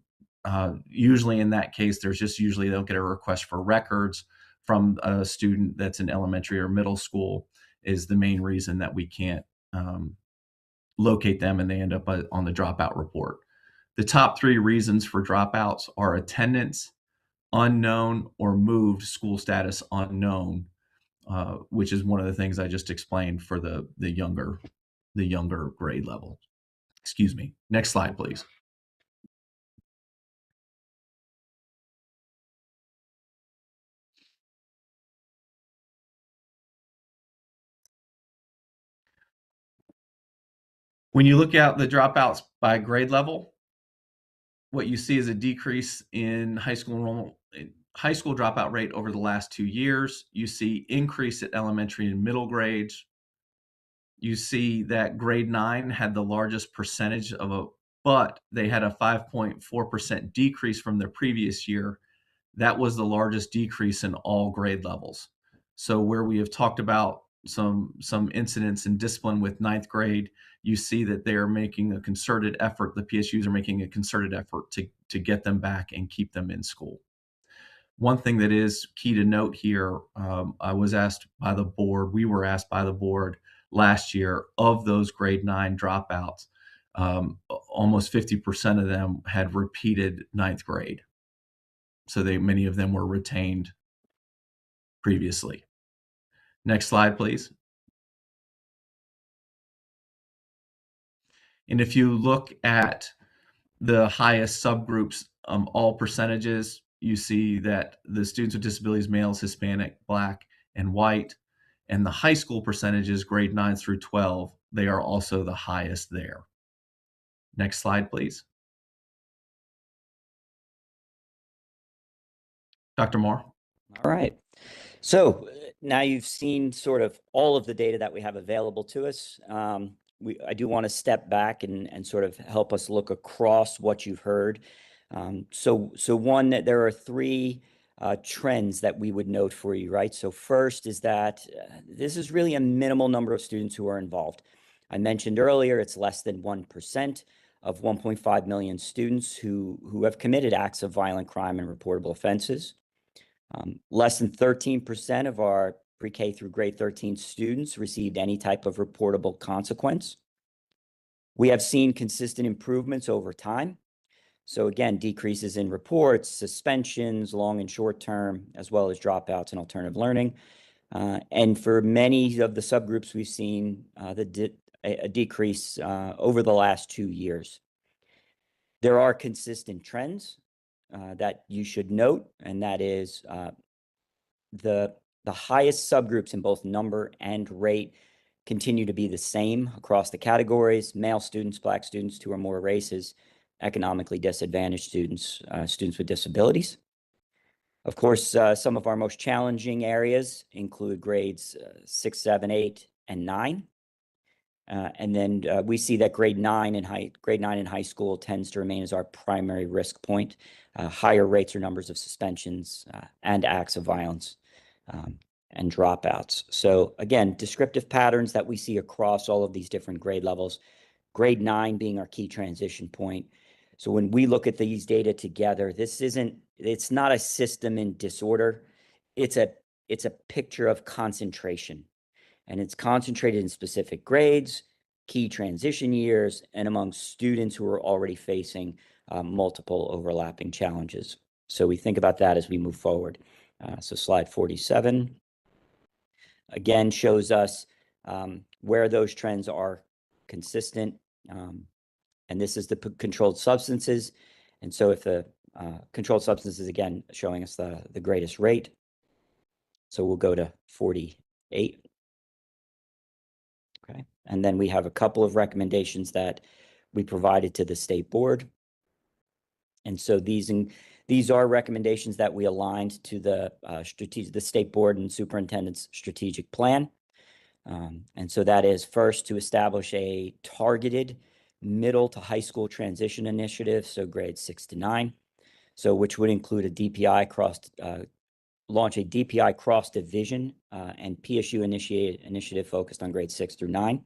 usually in that case, they'll get a request for records from a student that's in elementary or middle school is the main reason that we can't locate them, and they end up on the dropout report. The top 3 reasons for dropouts are attendance, unknown, or moved school status unknown, which is one of the things I just explained for the younger grade level. Excuse me. Next slide, please. When you look at the dropouts by grade level, what you see is a decrease in high school dropout rate over the last 2 years. You see increase at elementary and middle grades. You see that grade 9 had the largest percentage but they had a 5.4% decrease from the previous year. That was the largest decrease in all grade levels. So where we have talked about some incidents in discipline with 9th grade, you see that they are making a concerted effort. The PSUs are making a concerted effort to get them back and keep them in school. One thing that is key to note here, we were asked by the board last year, of those grade 9 dropouts, almost 50% of them had repeated 9th grade. So many of them were retained previously. Next slide, please. And if you look at the highest subgroups, all percentages, you see that the students with disabilities, males, Hispanic, Black, and white, and the high school percentages, grade 9 through 12, they are also the highest there. Next slide, please. Dr. Moore. All right. So now you've seen sort of all of the data that we have available to us. I do want to step back and sort of help us look across what you've heard. So one, there are 3 trends that we would note for you, right? So first is that this is really a minimal number of students who are involved. I mentioned earlier, it's less than 1% of 1.5 million students who have committed acts of violent crime and reportable offenses. Less than 13% of our pre-K through grade 13 students received any type of reportable consequence. We have seen consistent improvements over time. So again, decreases in reports, suspensions, long and short term, as well as dropouts and alternative learning. And for many of the subgroups, we've seen a decrease over the last 2 years. There are consistent trends that you should note, and that is the highest subgroups in both number and rate continue to be the same across the categories: male students, Black students, 2 or more races, economically disadvantaged students, students with disabilities. Of course, some of our most challenging areas include grades 6, 7, 8, and 9. And then we see that grade 9 in high school tends to remain as our primary risk point. Higher rates or numbers of suspensions and acts of violence and dropouts. So again, descriptive patterns that we see across all of these different grade levels, grade 9 being our key transition point. So when we look at these data together, it's not a system in disorder. It's a picture of concentration, and it's concentrated in specific grades, key transition years, and among students who are already facing multiple overlapping challenges. So we think about that as we move forward. So slide 47 again shows us where those trends are consistent. And this is the controlled substances. And so if the controlled substances, again, showing us the greatest rate. So we'll go to 48. Okay. And then we have a couple of recommendations that we provided to the state board. And so these are recommendations that we aligned to the state board and superintendent's strategic plan. And so that is, first, to establish a targeted middle to high school transition initiative, so grades 6 to 9, so which would include launch a DPI cross division and PSU initiative focused on grades 6 through 9,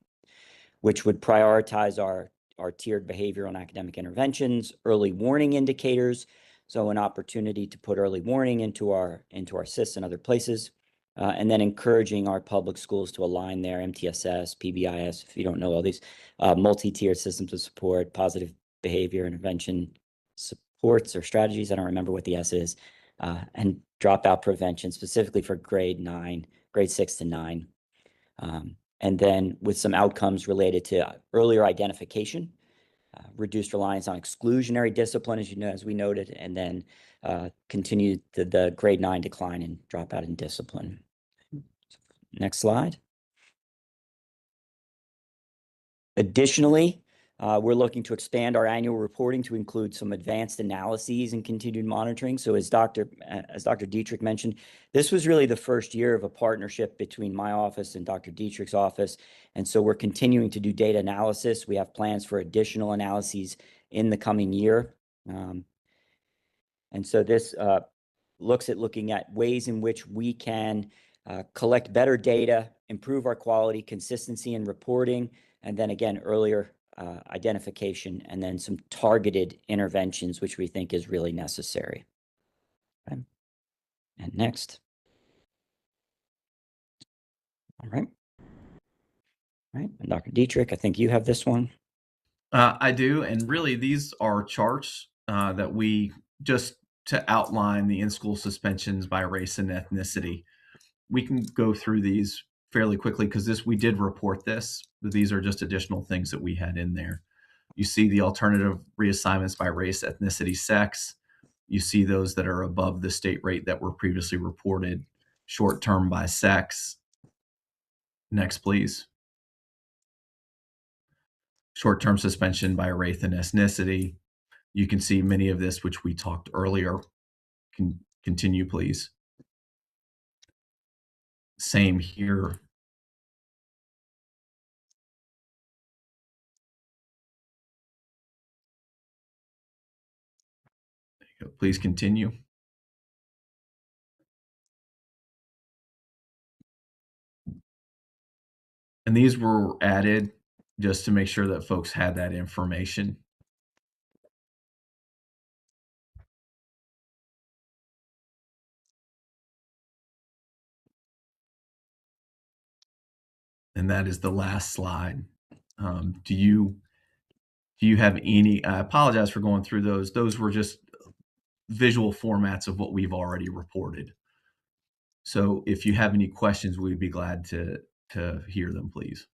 which would prioritize our tiered behavioral and academic interventions, early warning indicators, so an opportunity to put early warning into our SIS and other places, and then encouraging our public schools to align their MTSS, PBIS, if you don't know all these, multi-tiered systems of support, positive behavior intervention supports or strategies, I don't remember what the S is, and dropout prevention, specifically for grade 6 to 9. And then with some outcomes related to earlier identification, reduced reliance on exclusionary discipline, as we noted, and then continue the grade 9 decline in dropout and discipline. Next slide. Additionally, we're looking to expand our annual reporting to include some advanced analyses and continued monitoring. So as Dr. Dietrich mentioned, this was really the first year of a partnership between my office and Dr. Dietrich's office. And so we're continuing to do data analysis. We have plans for additional analyses in the coming year. And so this looking at ways in which we can collect better data, improve our quality, consistency in reporting, and then again, earlier identification, and then some targeted interventions, which we think is really necessary. Okay. And next. All right. All right. And Dr. Dietrich, I think you have this one. I do. And really, these are charts that we just to outline the in-school suspensions by race and ethnicity. We can go through these fairly quickly because we did report this, but these are just additional things that we had in there. You see the alternative reassignments by race, ethnicity, sex. You see those that are above the state rate that were previously reported, short-term by sex. Next, please. Short-term suspension by race and ethnicity. You can see many of this, which we talked earlier. Can continue, please. Same here. Please continue. And these were added just to make sure that folks had that information. And that is the last slide. Do you have any, I apologize for going through those. Those were just visual formats of what we've already reported. So if you have any questions, we'd be glad to hear them, please.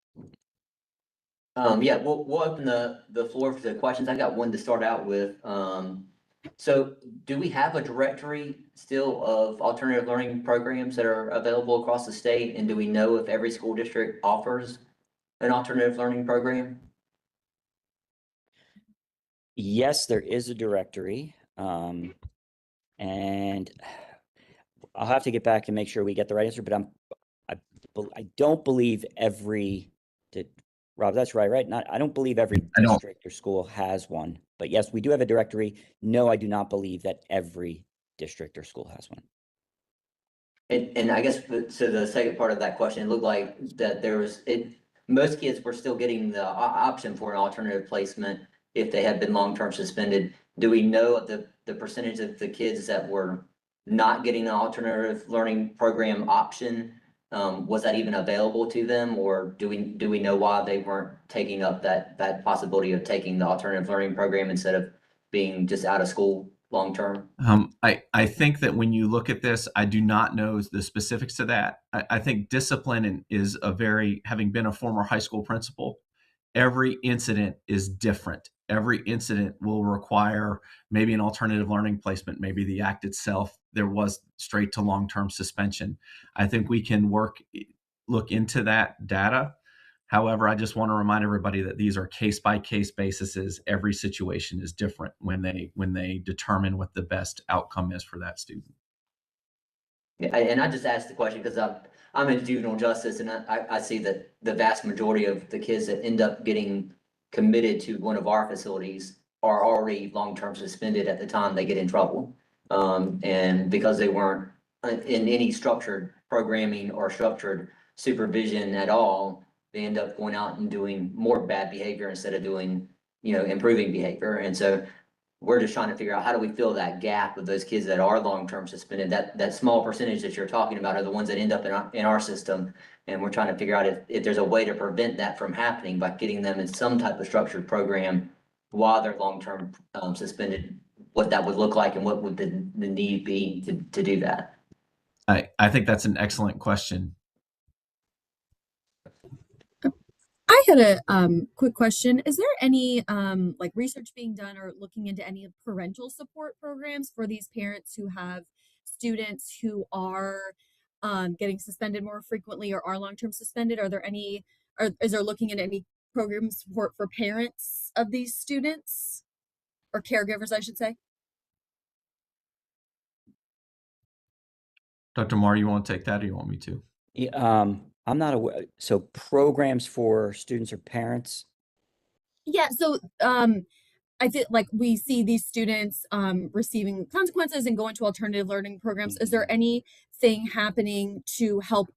Yeah, we'll open the floor for the questions. I got one to start out with. So do we have a directory still of alternative learning programs that are available across the state? And do we know if every school district offers an alternative learning program? Yes, there is a directory. And I'll have to get back and make sure we get the right answer, but I don't believe Rob, that's right? I don't believe every district or school has one, but yes, we do have a directory. No, I do not believe that every district or school has one. And I guess, so the second part of that question, it looked like that most kids were still getting the option for an alternative placement if they had been long-term suspended. Do we know the percentage of the kids that were not getting an alternative learning program option? Was that even available to them, or do we know why they weren't taking up that possibility of taking the alternative learning program instead of being just out of school long-term? I think that when you look at this, I do not know the specifics to that. I think discipline is having been a former high school principal, every incident is different. Every incident will require maybe an alternative learning placement, maybe the act itself, there was straight to long-term suspension. I think we can look into that data. However, I just want to remind everybody that these are case-by-case bases. Every situation is different when they determine what the best outcome is for that student. Yeah, and I just asked the question because I'm in juvenile justice, and I see that the vast majority of the kids that end up getting committed to one of our facilities are already long-term suspended at the time they get in trouble. And because they weren't in any structured programming or structured supervision at all, they end up going out and doing more bad behavior instead of doing, improving behavior. And so we're just trying to figure out how do we fill that gap with those kids that are long-term suspended. That small percentage that you're talking about are the ones that end up in our system. And we're trying to figure out if there's a way to prevent that from happening by getting them in some type of structured program while they're long-term suspended, what that would look like and what would the need be to do that. I think that's an excellent question. I had a quick question. Is there any research being done or looking into any parental support programs for these parents who have students who are getting suspended more frequently or are long-term suspended? Is there looking into any program support for parents of these students or caregivers, I should say? Dr. Marr, you want to take that or you want me to? Yeah, I'm not aware. So programs for students or parents? Yeah, so I feel like we see these students receiving consequences and going to alternative learning programs. Is there anything happening to help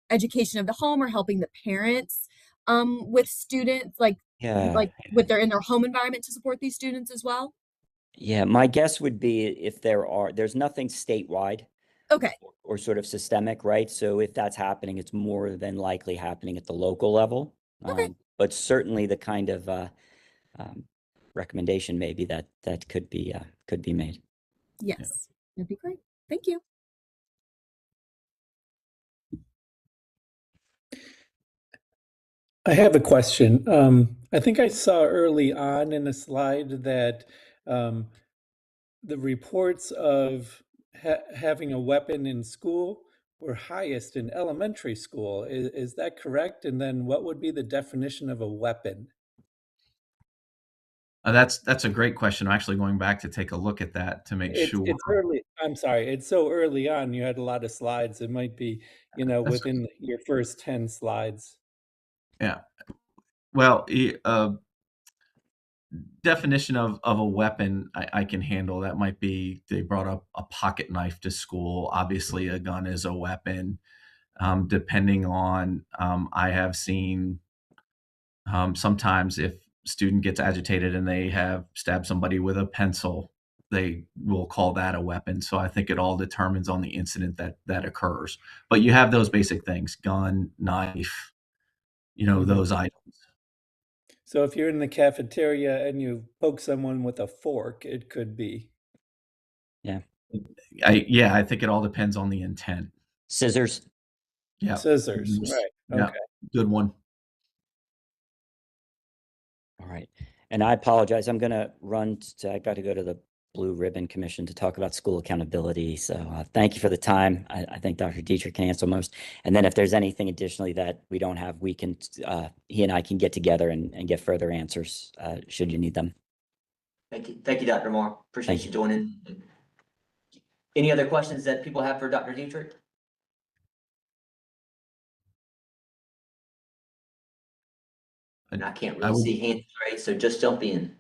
education of the home or helping the parents with students with in their home environment to support these students as well? Yeah, my guess would be if there's nothing statewide. Okay. Or sort of systemic, right? So if that's happening, it's more than likely happening at the local level. Okay. But certainly the kind of recommendation maybe that could be made. Yes, yeah. That'd be great. Thank you. I have a question. I think I saw early on in a slide that the reports of having a weapon in school were highest in elementary school. Is that correct? And then what would be the definition of a weapon? That's a great question. I'm actually going back to take a look at that to make sure. It's early. I'm sorry. It's so early on. You had a lot of slides. It might be, within your first 10 slides. Yeah. Well, definition of a weapon I can handle. That might be they brought up a pocket knife to school. Obviously, a gun is a weapon. Depending on, I have seen sometimes if student gets agitated and they have stabbed somebody with a pencil, they will call that a weapon. So I think it all determines on the incident that occurs. But you have those basic things: gun, knife, those items. So if you're in the cafeteria and you poke someone with a fork, it could be. Yeah. I think it all depends on the intent. Scissors. Yeah. Scissors, right. Yeah. Okay. Good one. All right. And I apologize. I'm going to I got to go to the Blue Ribbon Commission to talk about school accountability. So thank you for the time. I think Dr. Dietrich can answer most. And then if there's anything additionally that we don't have, we can, he and I can get together and get further answers should you need them. Thank you. Thank you, Dr. Moore. Appreciate Thank you joining. Any other questions that people have for Dr. Dietrich? And I can't really see hands raised, so just jump in.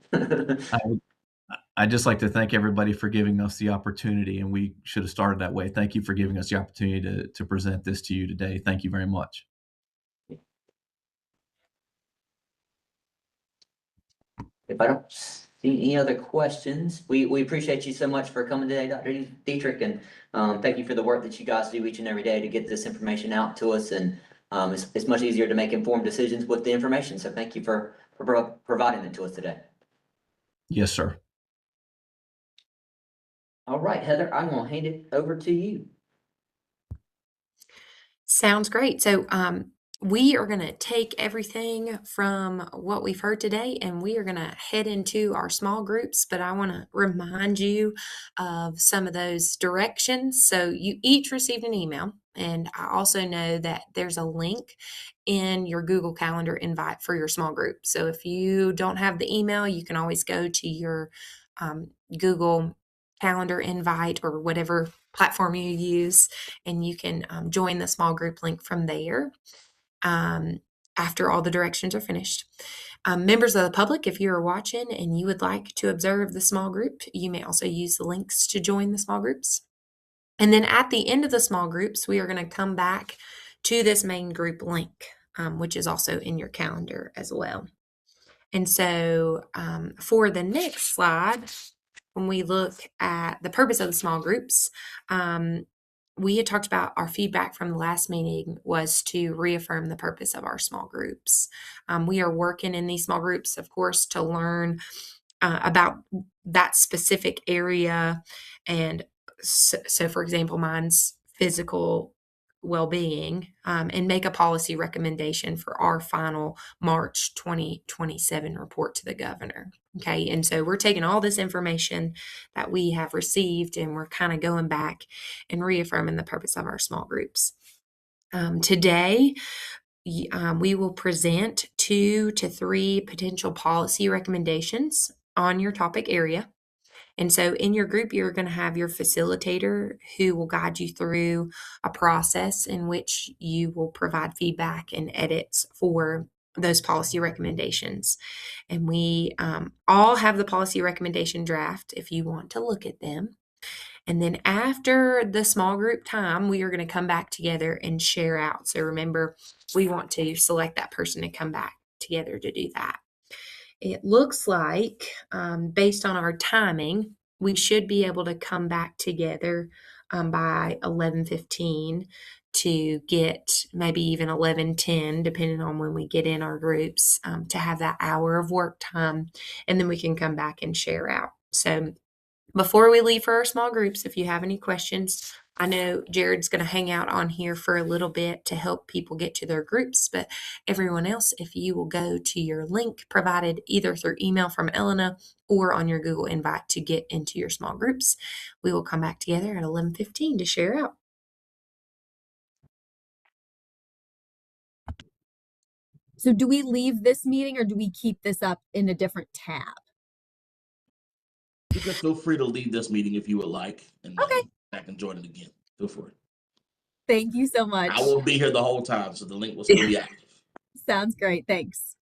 I'd just like to thank everybody for giving us the opportunity, and we should have started that way. Thank you for giving us the opportunity to present this to you today. Thank you very much. If I don't see any other questions, we appreciate you so much for coming today, Dr. Dietrich, and thank you for the work that you guys do each and every day to get this information out to us. And it's much easier to make informed decisions with the information. So thank you for providing it to us today. Yes, sir. All right, Heather, I'm going to hand it over to you. Sounds great. So we are going to take everything from what we've heard today and we are going to head into our small groups. But I want to remind you of some of those directions. So you each received an email. And I also know that there's a link in your Google Calendar invite for your small group. So if you don't have the email, you can always go to your Google Calendar invite or whatever platform you use, and you can join the small group link from there after all the directions are finished. Members of the public, if you're watching and you would like to observe the small group, you may also use the links to join the small groups. And then at the end of the small groups, we are going to come back to this main group link, which is also in your calendar as well. And so for the next slide, when we look at the purpose of the small groups, we had talked about our feedback from the last meeting was to reaffirm the purpose of our small groups. We are working in these small groups, of course, to learn about that specific area. And so for example, mine's physical well-being, and make a policy recommendation for our final March 2027 report to the governor. Okay, and so we're taking all this information that we have received and we're kind of going back and reaffirming the purpose of our small groups. Today, we will present 2 to 3 potential policy recommendations on your topic area. And so in your group, you're going to have your facilitator who will guide you through a process in which you will provide feedback and edits for those policy recommendations. And we all have the policy recommendation draft if you want to look at them. And then after the small group time, we are going to come back together and share out. So remember, we want to select that person to come back together to do that. It looks like, based on our timing, we should be able to come back together by 11:15 to get maybe even 11:10, depending on when we get in our groups, to have that hour of work time, and then we can come back and share out. So before we leave for our small groups, if you have any questions, I know Jared's going to hang out on here for a little bit to help people get to their groups, but everyone else, if you will go to your link provided either through email from Elena or on your Google invite to get into your small groups, we will come back together at 11:15 to share out. So do we leave this meeting or do we keep this up in a different tab? You can feel free to leave this meeting if you would like, and Okay. back and join it again. Feel free. Thank you so much. I will be here the whole time, so the link will still be active. Sounds great. Thanks.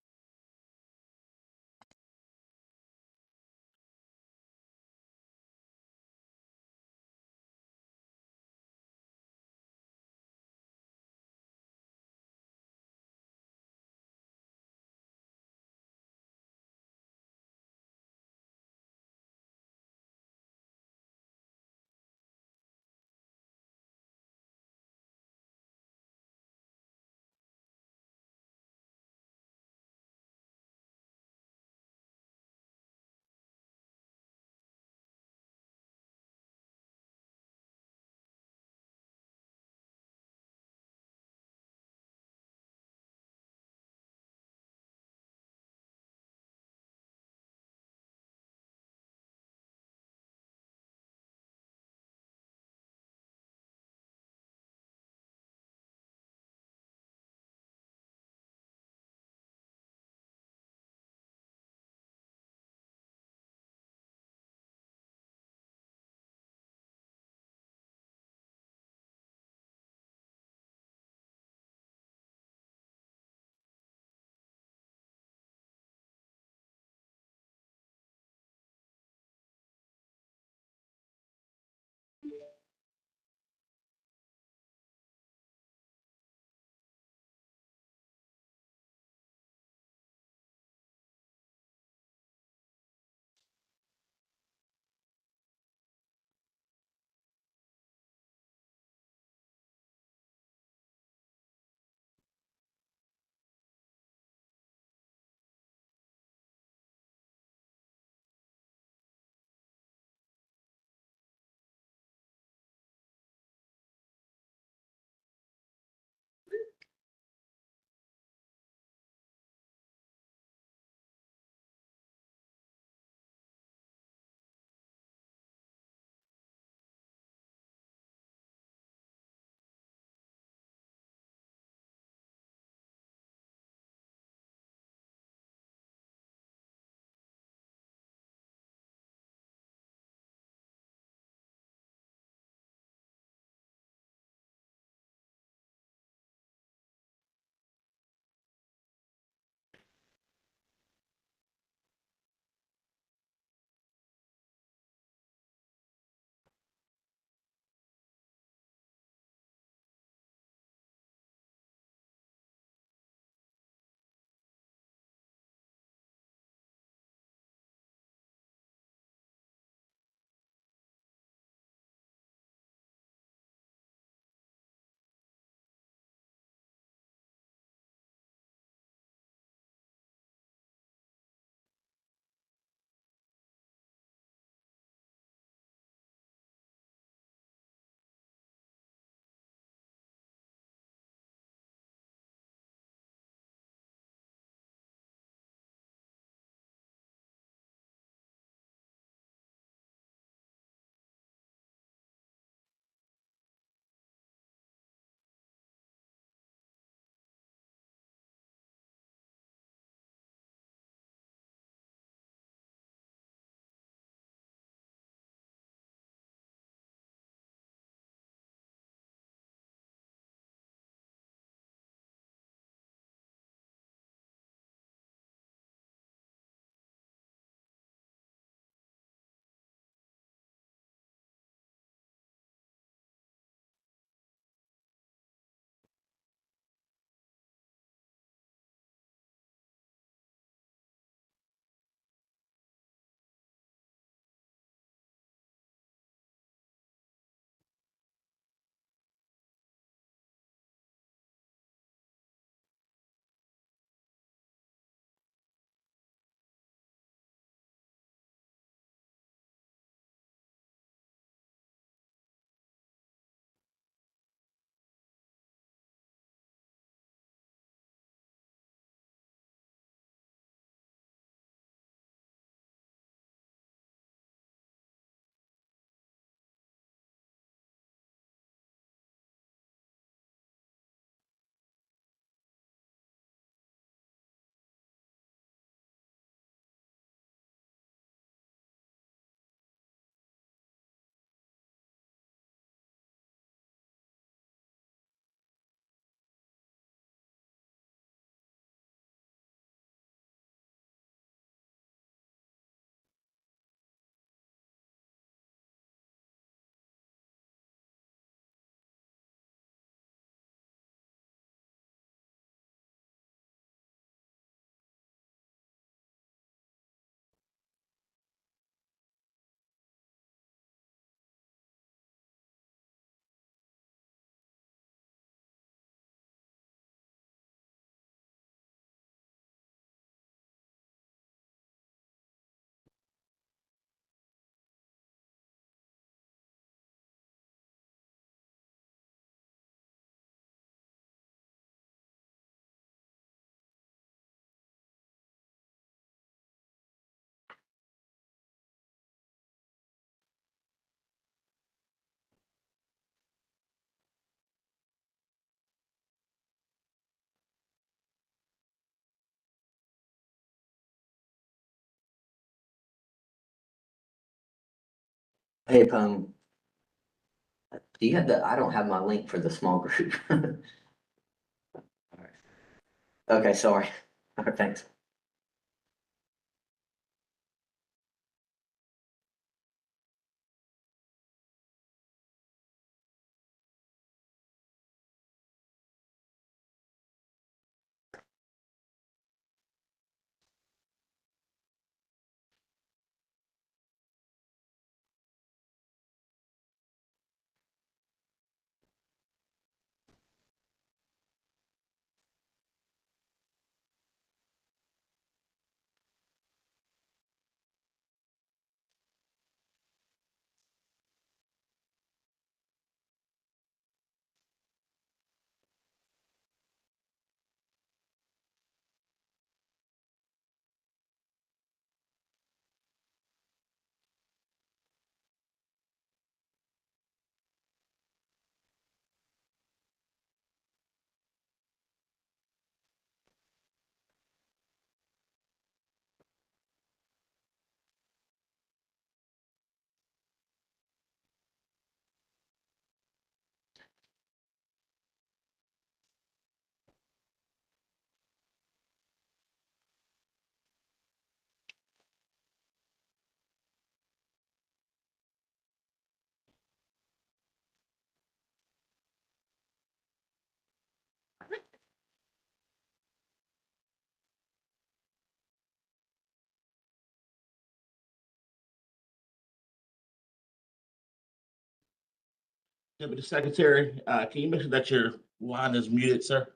Hey, do you have I don't have my link for the small group. Alright. Okay, sorry. All right, thanks. Deputy Secretary, can you make sure that your line is muted, sir?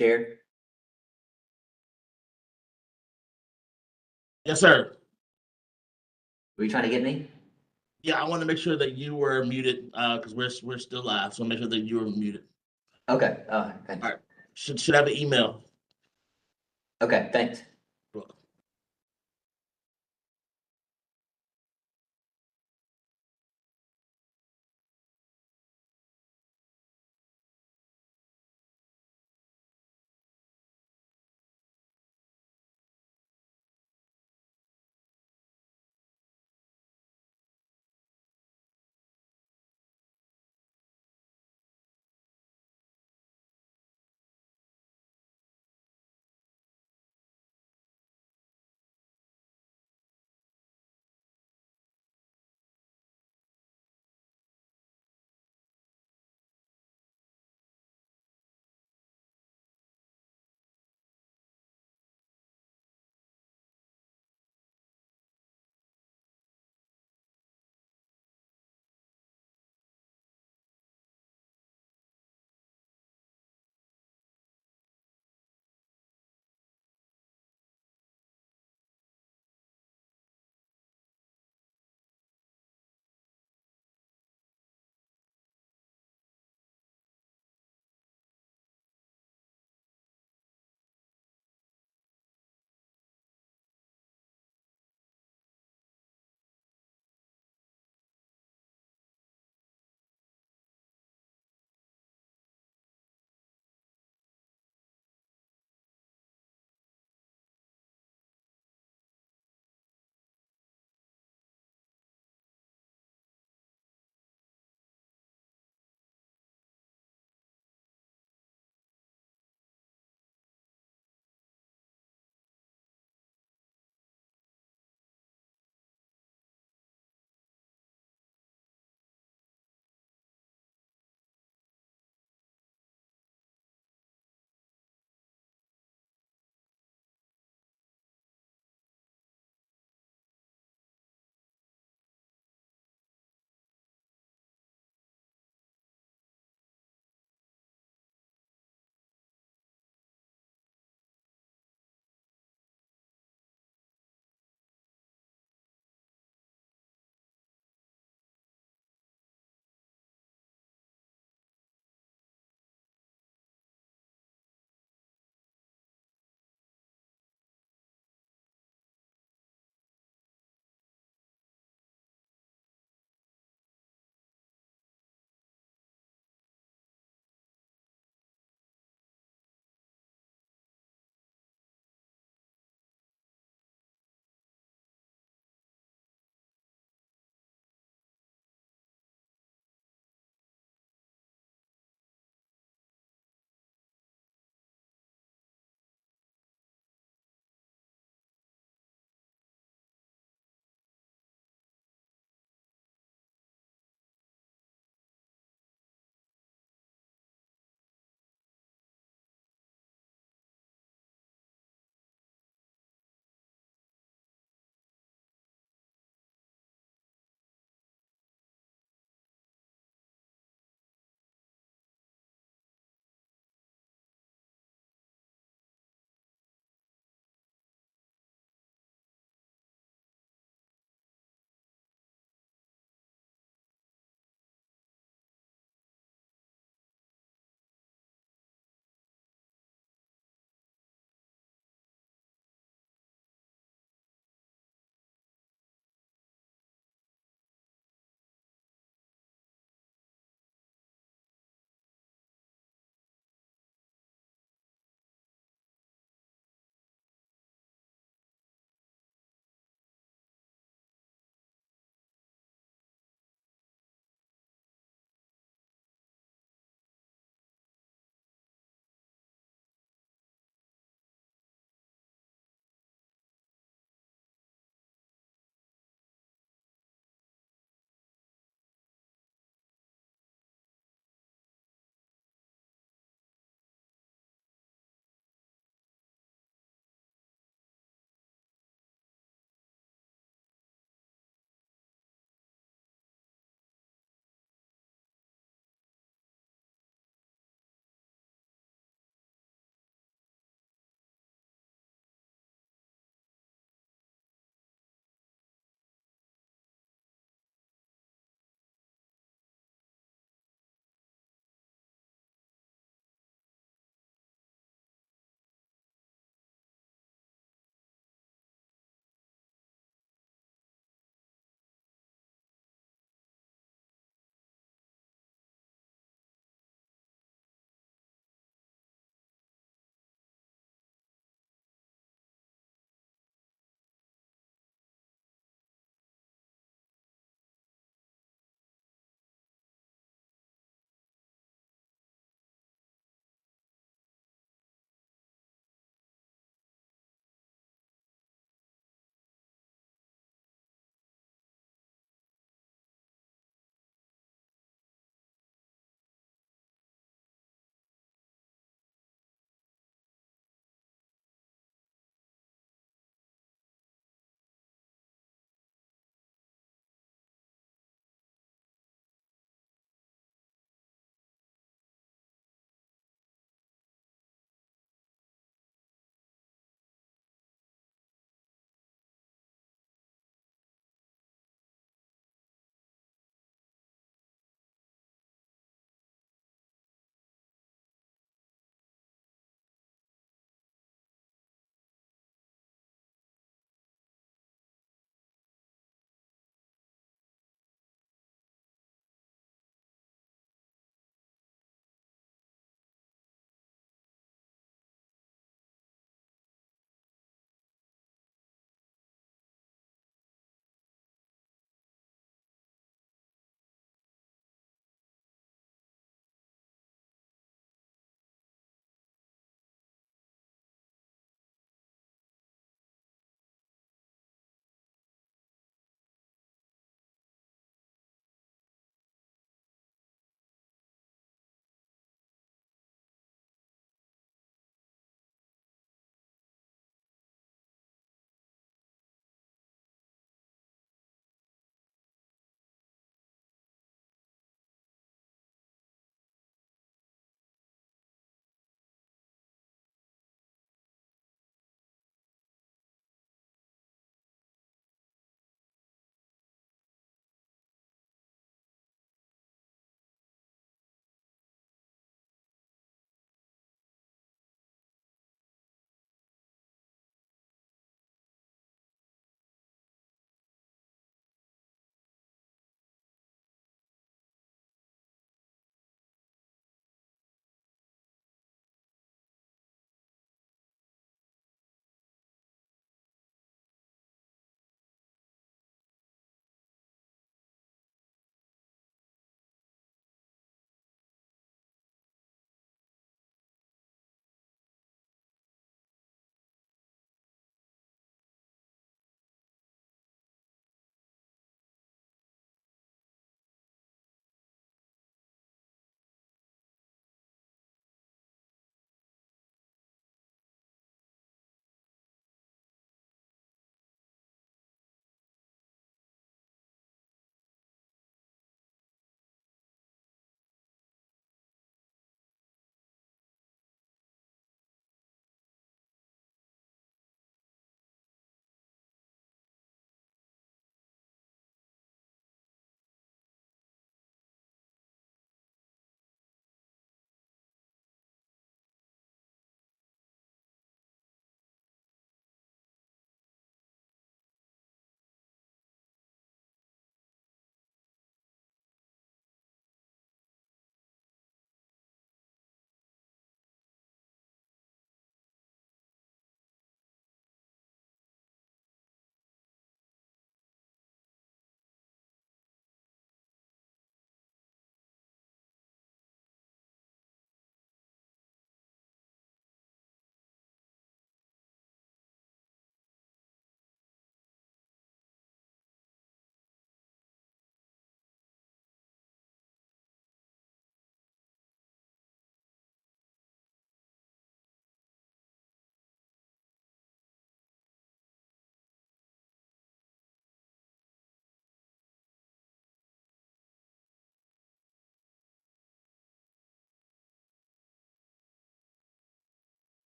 Jared, Yes, sir. were you trying to get me? Yeah, I want to make sure that you were muted because we're still live. So make sure that you were muted. Okay, thanks. All right. Should have an email. Okay, thanks.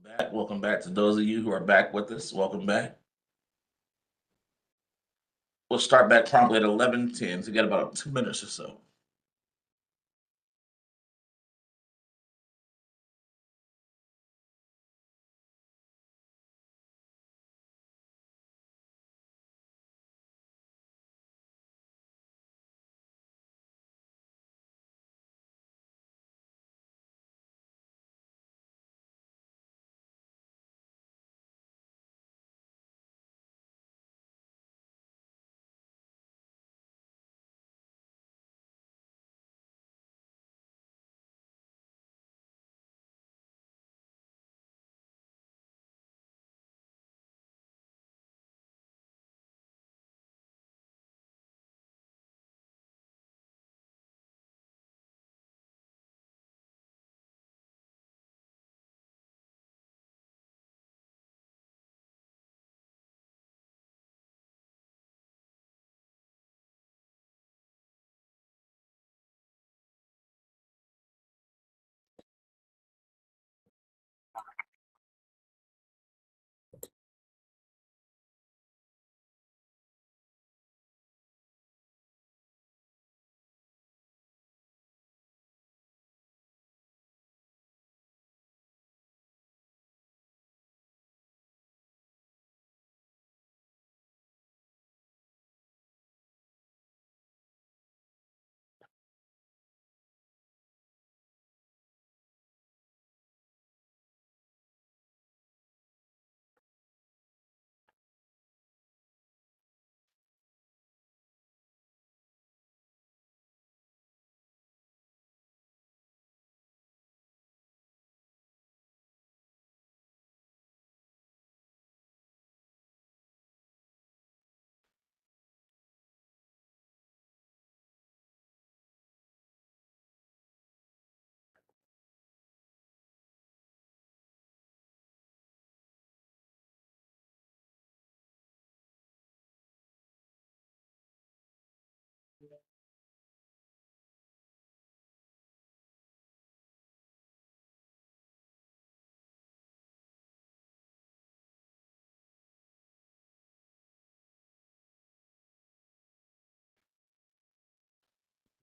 back. Welcome back to those of you who are back with us. Welcome back. We'll start back promptly at 11:10. So we got about 2 minutes or so.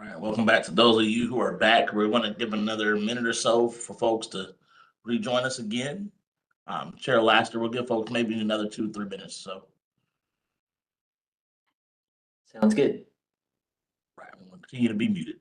All right, welcome back to those of you who are back. We're going to give another minute or so for folks to rejoin us again. Chair Laster will give folks maybe another 2-3 minutes. So, Sounds good. right, I'm going to continue to be muted.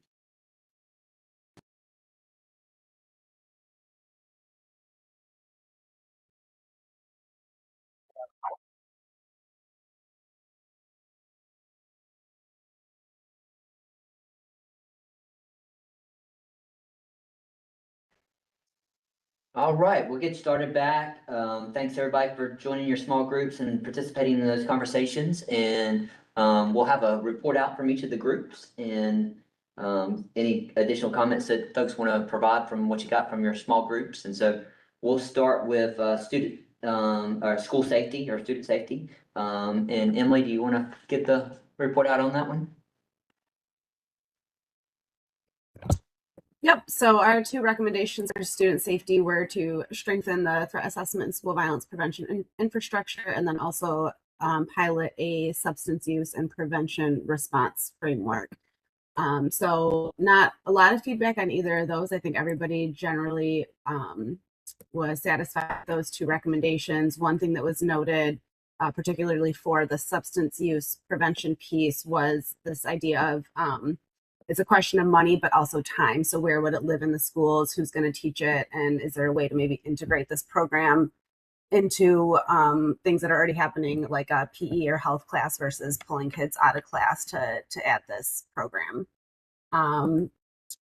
All right, we'll get started back. Thanks everybody for joining your small groups and participating in those conversations. And we'll have a report out from each of the groups and any additional comments that folks want to provide from what you got from your small groups. And so we'll start with student or school safety or student safety. And Emily, do you want to get the report out on that one? Yep. So our two recommendations for student safety were to strengthen the threat assessment and school violence prevention infrastructure, and then also pilot a substance use and prevention response framework. So not a lot of feedback on either of those. I think everybody generally was satisfied with those two recommendations. One thing that was noted, particularly for the substance use prevention piece, was this idea of it's a question of money, but also time. So where would it live in the schools? Who's going to teach it? And is there a way to maybe integrate this program into things that are already happening, like a PE or health class, versus pulling kids out of class to add this program?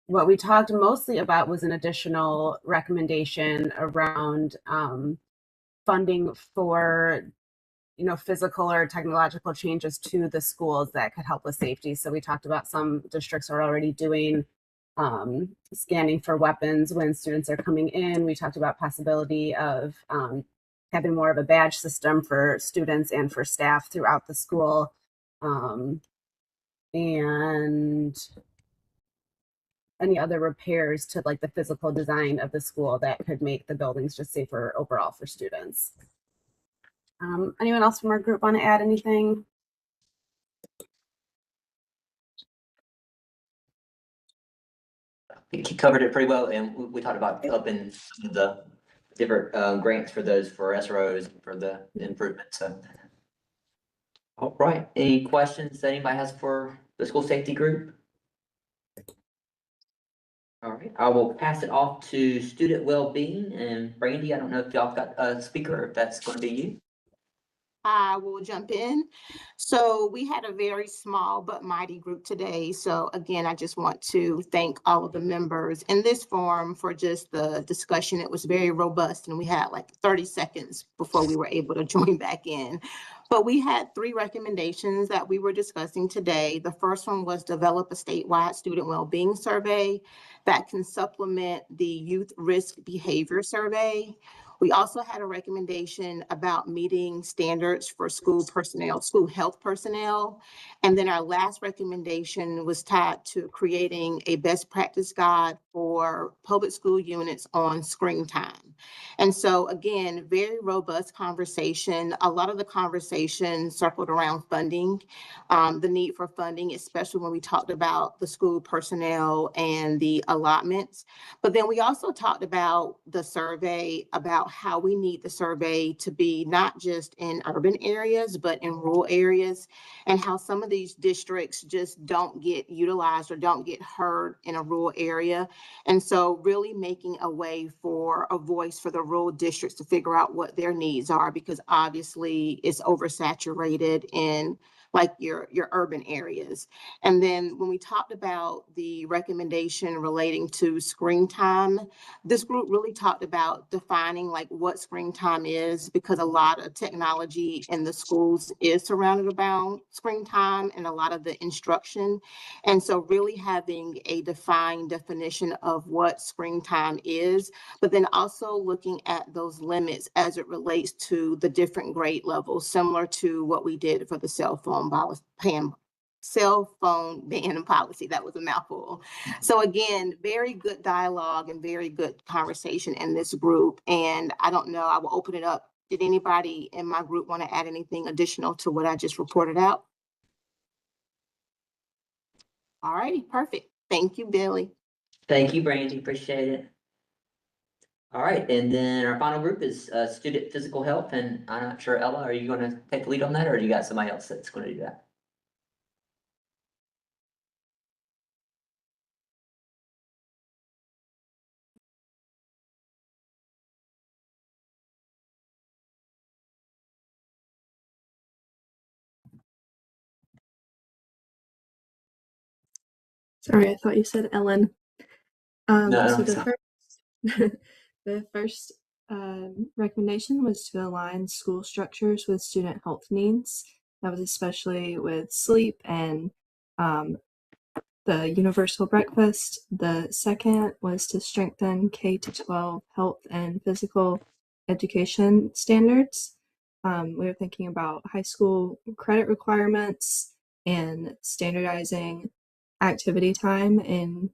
What we talked mostly about was an additional recommendation around funding for physical or technological changes to the schools that could help with safety. So we talked about some districts are already doing scanning for weapons when students are coming in. We talked about possibility of having more of a badge system for students and for staff throughout the school. And any other repairs to like the physical design of the school that could make the buildings just safer overall for students. Anyone else from our group want to add anything? I think you covered it pretty well, and we talked about upping some of the different grants for those for SROs for the improvement. So, all right, any questions that anybody has for the school safety group? All right, I will pass it off to student well-being, and Brandy, I don't know if y'all got a speaker or if that's going to be you. I will jump in. So we had a very small but mighty group today. So again, I just want to thank all of the members in this forum for just the discussion. It was very robust and we had like 30 seconds before we were able to join back in. But we had 3 recommendations that we were discussing today. The first one was develop a statewide student well-being survey that can supplement the youth risk behavior survey. We also had a recommendation about meeting standards for school personnel, school health personnel. And then our last recommendation was tied to creating a best practice guide for public school units on screen time. And so again, very robust conversation. A lot of the conversation circled around funding, the need for funding, especially when we talked about the school personnel and the allotments. But then we also talked about the survey, about how we need the survey to be not just in urban areas, but in rural areas, and how some of these districts just don't get utilized or don't get heard in a rural area. And so really making a way for a voice for the rural districts to figure out what their needs are, because obviously it's oversaturated in like your urban areas. And then when we talked about the recommendation relating to screen time, this group really talked about defining like what screen time is, because a lot of technology in the schools is surrounded around screen time and a lot of the instruction. And so really having a defined definition of what screen time is, but then also looking at those limits as it relates to the different grade levels, similar to what we did for the cell phone ban policy. That was a mouthful. So again, very good dialogue and very good conversation in this group. And I don't know, I will open it up. Did anybody in my group want to add anything additional to what I just reported out? All righty, perfect. Thank you, Billy. Thank you, Brandy. Appreciate it. All right, and then our final group is student physical health, and I'm not sure, Ella, are you going to take the lead on that, or do you got somebody else that's going to do that? Sorry, I thought you said Ellen. No, So it's the not. first, the first recommendation was to align school structures with student health needs. That was especially with sleep and the universal breakfast. The second was to strengthen K-12 health and physical education standards. We were thinking about high school credit requirements and standardizing activity time in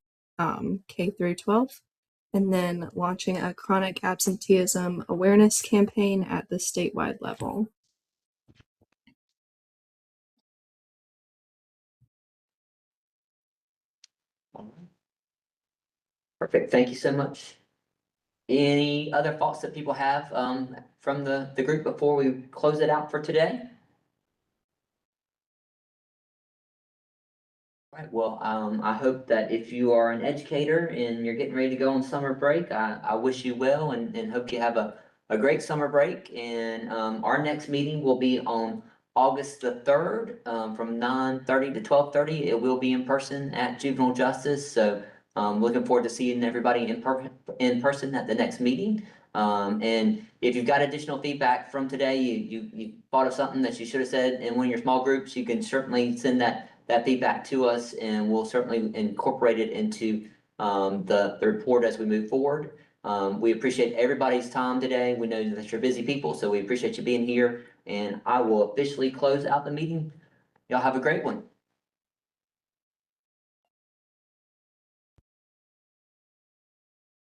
K through 12, and then launching a chronic absenteeism awareness campaign at the statewide level. Perfect. Thank you so much. Any other thoughts that people have from the group before we close it out for today? Right. Well, I hope that if you are an educator and you're getting ready to go on summer break, I wish you well and hope you have a great summer break. And our next meeting will be on August the 3rd from 9:30 to 12:30. It will be in person at Juvenile Justice. So looking forward to seeing everybody in person at the next meeting. And if you've got additional feedback from today, you thought of something that you should have said in one of your small groups, you can certainly send that feedback to us, and we'll certainly incorporate it into the report as we move forward. We appreciate everybody's time today. We know that you're busy people, so we appreciate you being here, and I will officially close out the meeting. Y'all have a great one.